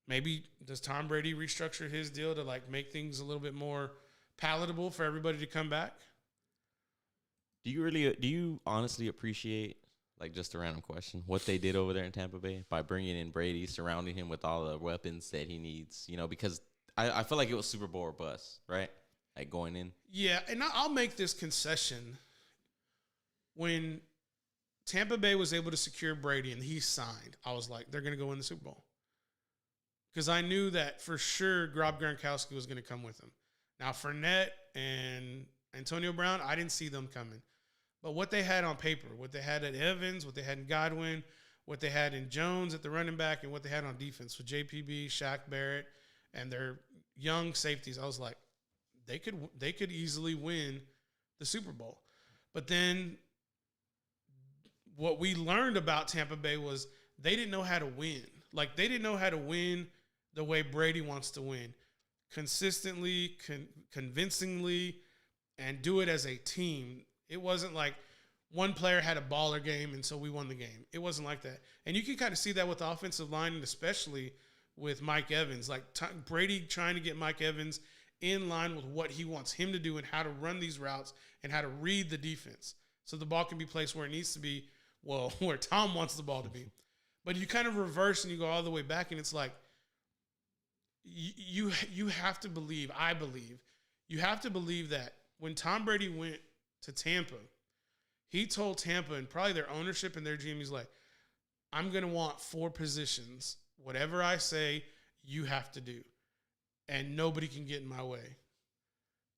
Maybe does Tom Brady restructure his deal to make things a little bit more palatable for everybody to come back?
Do you honestly appreciate, just a random question, what they did over there in Tampa Bay by bringing in Brady, surrounding him with all the weapons that he needs? Because I feel like it was Super Bowl or bust, right? Going in.
Yeah, and I'll make this concession. When Tampa Bay was able to secure Brady and he signed, I was like, they're going to go win the Super Bowl. Because I knew that for sure Rob Gronkowski was going to come with him. Now, Fournette and Antonio Brown, I didn't see them coming. But what they had on paper, what they had at Evans, what they had in Godwin, what they had in Jones at the running back, and what they had on defense with JPB, Shaq Barrett, and their young safeties, I was like, they could easily win the Super Bowl. But then what we learned about Tampa Bay was they didn't know how to win. They didn't know how to win the way Brady wants to win. Consistently, convincingly, and do it as a team. It wasn't like one player had a baller game and so we won the game. It wasn't like that. And you can kind of see that with the offensive line, and especially with Mike Evans. Brady trying to get Mike Evans in line with what he wants him to do and how to run these routes and how to read the defense so the ball can be placed where it needs to be, well, where Tom wants the ball to be. But you kind of reverse and you go all the way back, and it's like you have to believe, I believe, you have to believe that when Tom Brady went to Tampa, he told Tampa and probably their ownership and their GM, he's like, I'm going to want 4 positions. Whatever I say, you have to do. And nobody can get in my way.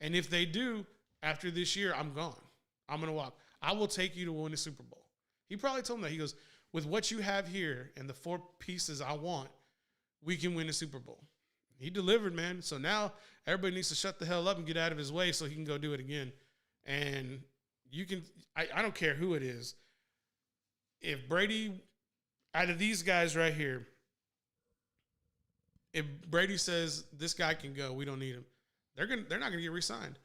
And if they do, after this year, I'm gone. I'm going to walk. I will take you to win the Super Bowl. He probably told him that. He goes, with what you have here and the 4 pieces I want, we can win the Super Bowl. He delivered, man. So now everybody needs to shut the hell up and get out of his way so he can go do it again. And you can, I don't care who it is. If Brady, out of these guys right here, if Brady says this guy can go, we don't need him, they're not gonna get re-signed.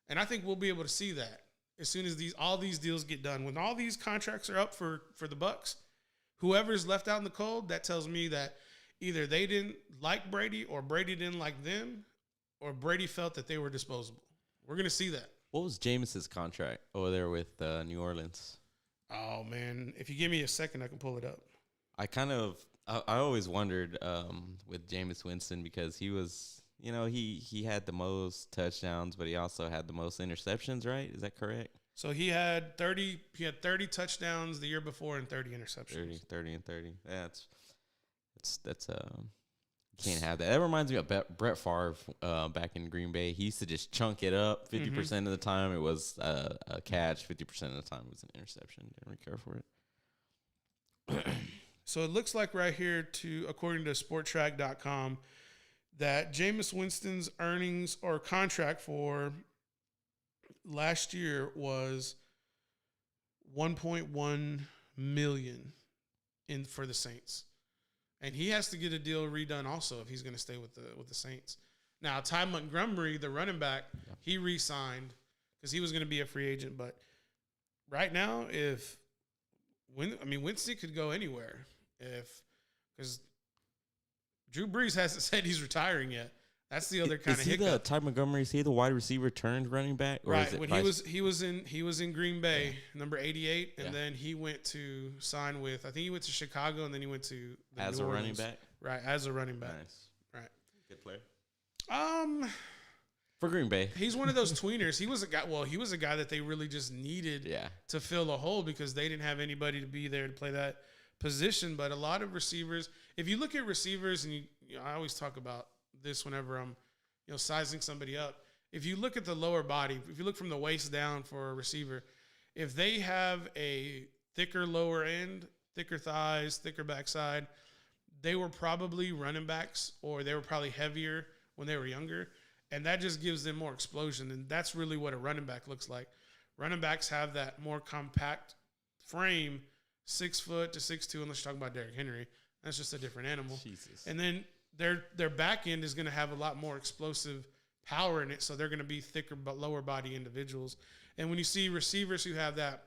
And I think we'll be able to see that as soon as all these deals get done. When all these contracts are up for the Bucs, whoever's left out in the cold, that tells me that either they didn't like Brady or Brady didn't like them or Brady felt that they were disposable. We're going to see that.
What was Jameis's contract over there with New Orleans?
Oh, man. If you give me a second, I can pull it up.
I always wondered with Jameis Winston because he was, he had the most touchdowns, but he also had the most interceptions, right? Is that correct?
So he had 30 touchdowns the year before and 30 interceptions.
30 and 30. Yeah, that's you can't have that. That reminds me of Brett Favre back in Green Bay. He used to just chunk it up. 50% of the time it was a catch. 50% of the time it was an interception. Didn't really care for it.
So it looks like right here, according to SportTrack.com, that Jameis Winston's earnings or contract for last year was $1.1 million for the Saints, and he has to get a deal redone also if he's going to stay with the Saints. Now, Ty Montgomery, the running back, he re-signed because he was going to be a free agent. But right now, Winston could go anywhere because Drew Brees hasn't said he's retiring yet. That's the other kind of hiccup.
Ty Montgomery, is he the wide receiver turned running back? Or
Right.
is it
When he was in Green Bay, number 88, and then he went to sign with, I think he went to Chicago, and then he went to
as
New
a
Orleans.
running back?
Right, as a running back.
Nice.
Right.
Good player.
For
Green Bay.
He's one of those tweeners. He was a guy that they really just needed to fill a hole because they didn't have anybody to be there to play that position. But a lot of receivers, if you look at receivers, and I always talk about this whenever I'm sizing somebody up. If you look at the lower body, if you look from the waist down for a receiver, if they have a thicker lower end, thicker thighs, thicker backside, they were probably running backs or they were probably heavier when they were younger. And that just gives them more explosion. And that's really what a running back looks like. Running backs have that more compact frame, 6 foot to 6'2", unless you're talking about Derrick Henry. That's just a different animal.
Jesus.
And then their back end is going to have a lot more explosive power in it, so they're going to be thicker but lower body individuals. And when you see receivers who have that,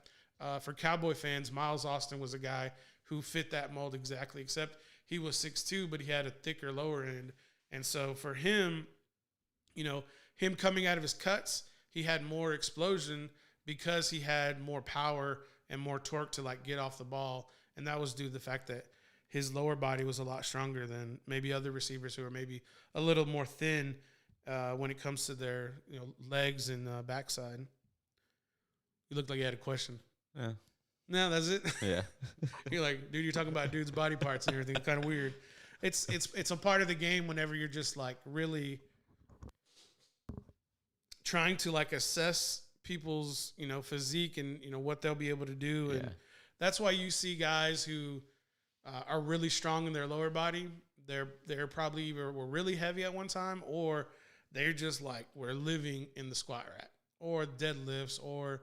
for Cowboy fans, Miles Austin was a guy who fit that mold exactly, except he was 6'2", but he had a thicker lower end. And so for him, him coming out of his cuts, he had more explosion because he had more power and more torque to get off the ball. And that was due to the fact that his lower body was a lot stronger than maybe other receivers who are maybe a little more thin when it comes to their legs and backside. You looked like you had a question.
Yeah.
No, that's it.
Yeah.
You're like, dude, you're talking about dudes' body parts and everything. It's kind of weird. It's a part of the game whenever you're just really trying to assess people's physique and what they'll be able to do, and that's why you see guys who are really strong in their lower body. They're probably either were really heavy at one time, or they're just we're living in the squat rack, or deadlifts, or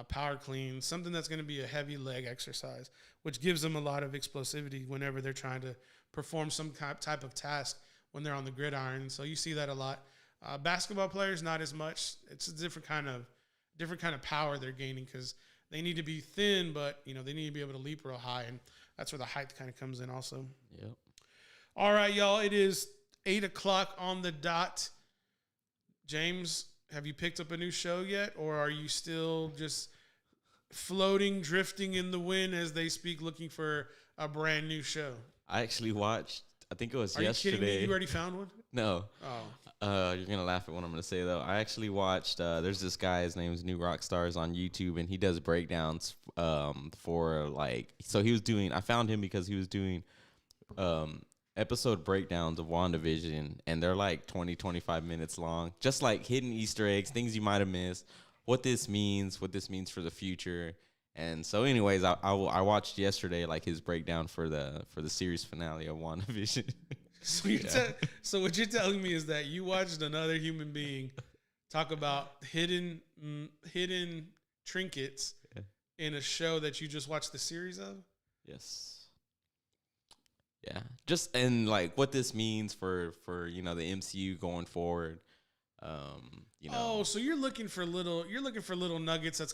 power clean, something that's going to be a heavy leg exercise, which gives them a lot of explosivity whenever they're trying to perform some type of task when they're on the gridiron. So you see that a lot. Basketball players, not as much. It's a different kind of power they're gaining because they need to be thin, but they need to be able to leap real high, and that's where the height kind of comes in also.
Yep.
All right, y'all. It is 8:00 on the dot. James, have you picked up a new show yet, or are you still just floating, drifting in the wind as they speak, looking for a brand new show?
I actually watched, I think it was
Are
yesterday.
you kidding me? You already found one?
No.
Oh.
You're going to laugh at what I'm going to say, though. I actually watched, there's this guy, his name is New Rock Stars on YouTube, and he does breakdowns for, so he was doing, I found him because he was doing episode breakdowns of WandaVision, and they're 20, 25 minutes long, just hidden Easter eggs, things you might have missed, what this means for the future. And so anyways, I watched yesterday, his breakdown for the series finale of WandaVision.
So what you're telling me is that you watched another human being talk about hidden trinkets in a show that you just watched the series of?
Yes. Yeah. Just and what this means for the MCU going forward.
Oh, so you're looking for little nuggets that's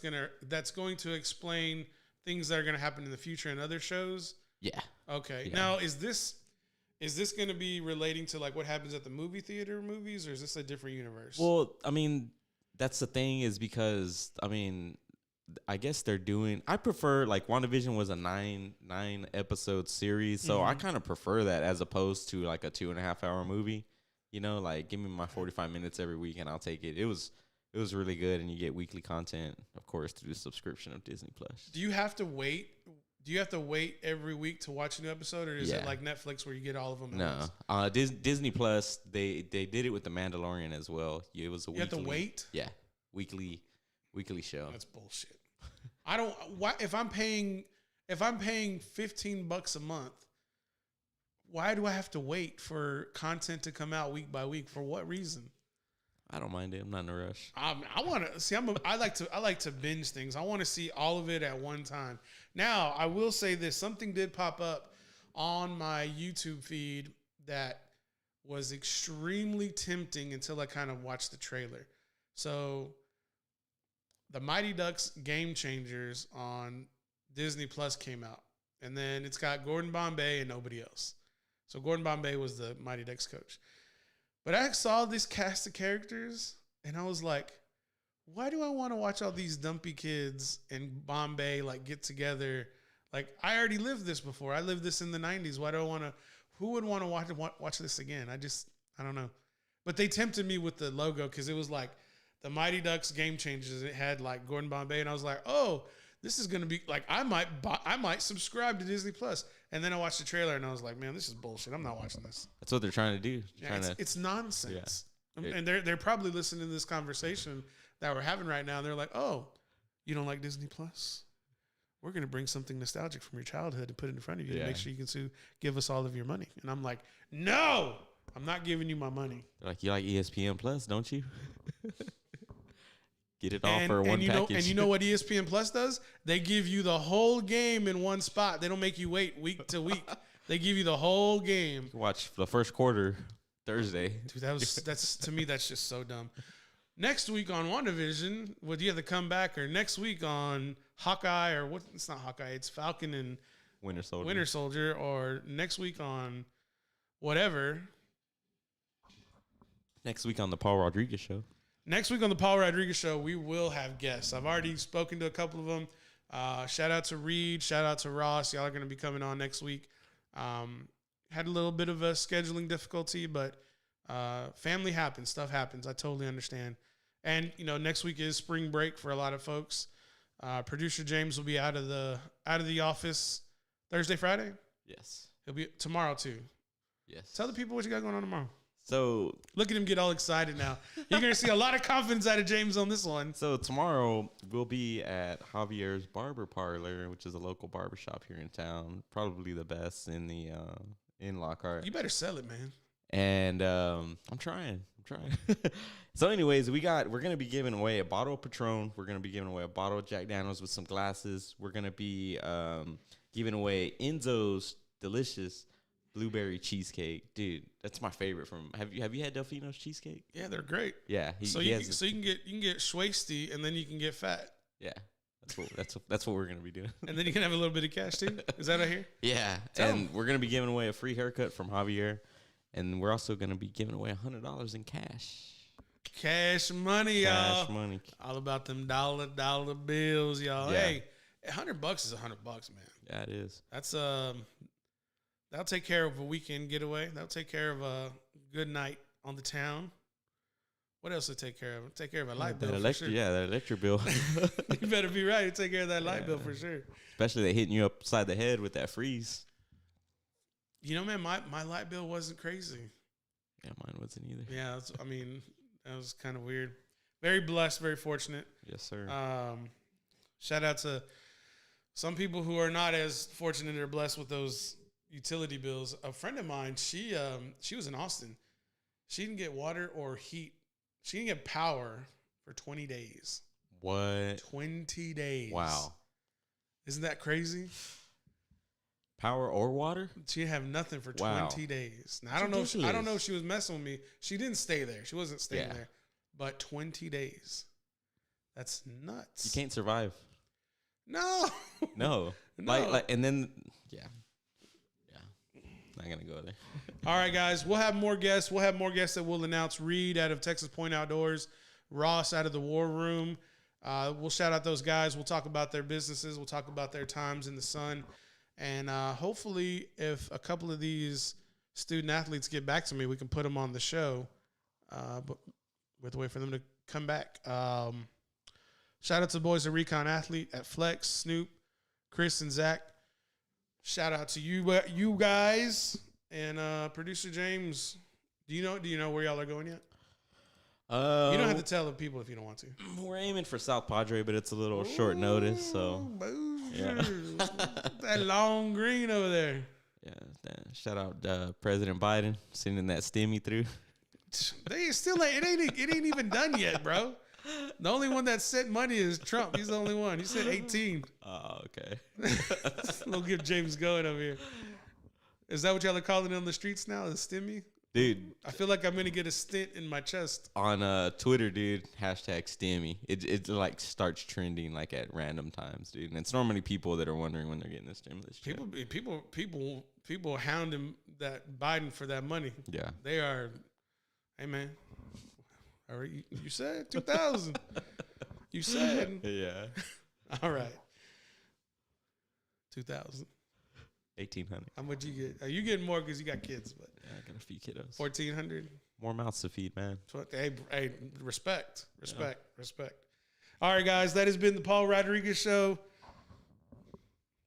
going to explain things that are going to happen in the future in other shows?
Yeah.
Okay.
Yeah.
Now, is this Is this going to be relating to like what happens at the movie theater movies, or is this a different universe?
Well, I mean, that's the thing is because I mean, I guess they're doing. I prefer like WandaVision was a nine episode series, so I kind of prefer that as opposed to like a 2.5 hour movie. You know, like give me my 45 minutes every week and I'll take it. It was really good, and you get weekly content, of course, through the subscription of Disney Plus.
Do you have to wait? Do you have to wait every week to watch a new episode, or is it like Netflix where you get all of them?
No, Disney Plus they did it with the Mandalorian as well. It was a
you have to wait.
Yeah, weekly show.
That's bullshit. I don't. Why if I'm paying $15 a month, why do I have to wait for content to come out week by week? For what reason?
I don't mind it. I'm not in a rush.
I want to see. I like to binge things. I want to see all of it at one time. Now, I will say this: something did pop up on my YouTube feed that was extremely tempting until I kind of watched the trailer. So, the Mighty Ducks Game Changers on Disney Plus came out, and then it's got Gordon Bombay and nobody else. So Gordon Bombay was the Mighty Ducks coach. But I saw this cast of characters, and I was like, why do I want to watch all these dumpy kids in Bombay like get together? Like, I already lived this before. I lived this in the 90s. Why do I want to? Who would want to watch this again? I don't know. But they tempted me with the logo because it was like the Mighty Ducks Game Changers. It had like Gordon Bombay, and I was like, oh, this is gonna be like I might subscribe to Disney Plus. And then I watched the trailer and I was like, man, this is bullshit. I'm not watching this.
That's what they're trying to do.
It's nonsense. Yeah. And they're probably listening to this conversation that we're having right now. And they're like, oh, you don't like Disney Plus? We're going to bring something nostalgic from your childhood and put it in front of you to make sure you can give us all of your money. And I'm like, no, I'm not giving you my money.
They're like, you like ESPN Plus, don't you? Get it all for one package.
And you know what ESPN Plus does? They give you the whole game in one spot. They don't make you wait week to week. They give you the whole game.
Watch the first quarter Thursday.
Dude, that's to me, that's just so dumb. Next week on WandaVision, would you have to come back, or next week on Hawkeye, or what? It's not Hawkeye. It's Falcon and Winter Soldier, or next week on whatever.
Next week on the Paul Rodriguez Show.
Next week on the Paul Rodriguez Show, we will have guests. I've already spoken to a couple of them. Shout out to Reed. Shout out to Ross. Y'all are going to be coming on next week. Had a little bit of a scheduling difficulty, but family happens. Stuff happens. I totally understand. And, next week is spring break for a lot of folks. Producer James will be out of the office Thursday, Friday?
Yes.
He'll be tomorrow, too.
Yes.
Tell the people what you got going on tomorrow.
So
look at him get all excited now. You're going to see a lot of confidence out of James on this one.
So tomorrow we'll be at Javier's Barber Parlor, which is a local barbershop here in town. Probably the best in the in Lockhart.
You better sell it, man.
And I'm trying. So anyways, we're going to be giving away a bottle of Patron. We're going to be giving away a bottle of Jack Daniels with some glasses. We're going to be giving away Enzo's delicious blueberry cheesecake. Dude, that's my favorite from have you had Delfino's cheesecake?
Yeah, they're great.
Yeah,
you can get schwasty and then you can get fat.
Yeah. That's what we're gonna be doing.
And then you can have a little bit of cash too. Is that right here?
Yeah. We're gonna be giving away a free haircut from Javier. And we're also gonna be giving away $100 in cash.
Cash money, y'all.
Cash money.
All about them dollar bills, y'all. Yeah. Hey, $100 is $100, man.
Yeah, it is.
That's that'll take care of a weekend getaway. That'll take care of a good night on the town. What else will take care of? Take care of a light bill for sure.
Yeah, that electric bill.
You better be right. Take care of that light bill for sure.
Especially they hitting you upside the head with that freeze.
Man, my light bill wasn't crazy.
Yeah, mine wasn't either.
Yeah, that was kind of weird. Very blessed, very fortunate.
Yes, sir.
Shout out to some people who are not as fortunate or blessed with those utility bills. A friend of mine, she was in Austin. She didn't get water or heat. She didn't get power for 20 days.
What?
20 days.
Wow.
Isn't that crazy?
Power or water?
She didn't have nothing for 20 days. Now, I don't know if she was messing with me. She didn't stay there. She wasn't staying there. But 20 days. That's nuts.
You can't survive.
No.
No. Like and then not gonna go there.
All right, guys. We'll have more guests. We'll have more guests that we'll announce. Reed out of Texas Point Outdoors, Ross out of the War Room. We'll shout out those guys. We'll talk about their businesses. We'll talk about their times in the sun. And hopefully, if a couple of these student athletes get back to me, we can put them on the show. But we have to wait for them to come back. Shout out to the boys at Recon Athlete, at Flex, Snoop, Chris, and Zach. Shout out to you guys and producer James. Do you know where y'all are going yet? You don't have to tell the people if you don't want to.
We're aiming for South Padre, but it's a little short notice, so yeah.
That long green over there.
Yeah, shout out President Biden sending that stimmy through.
It ain't even done yet, bro. The only one that sent money is Trump. He's the only one. He said 18.
Oh, okay.
We'll get James going over here. Is that what y'all are calling it on the streets now? A stimmy?
Dude,
I feel like I'm gonna get a stint in my chest.
on Twitter, dude, hashtag stimmy. It like starts trending like at random times, dude. And it's normally people that are wondering when they're getting the stimulus check.
People hounding that Biden for that money.
Yeah.
They are. Hey man, all right, you said 2,000. You said.
Yeah.
All right. 2,000.
1,800.
How much you get? Are you getting more because you got kids? But
Yeah, I got a few kiddos.
1,400.
More mouths to feed, man.
Hey, respect. All right, guys, that has been the Paul Rodriguez Show.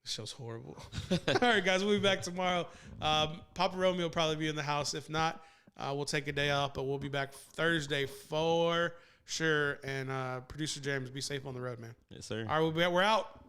This show's horrible. All right, guys, we'll be back tomorrow. Papa Romeo will probably be in the house. If not, we'll take a day off, but we'll be back Thursday for sure. And producer James, be safe on the road, man.
Yes, sir.
All right, we're out.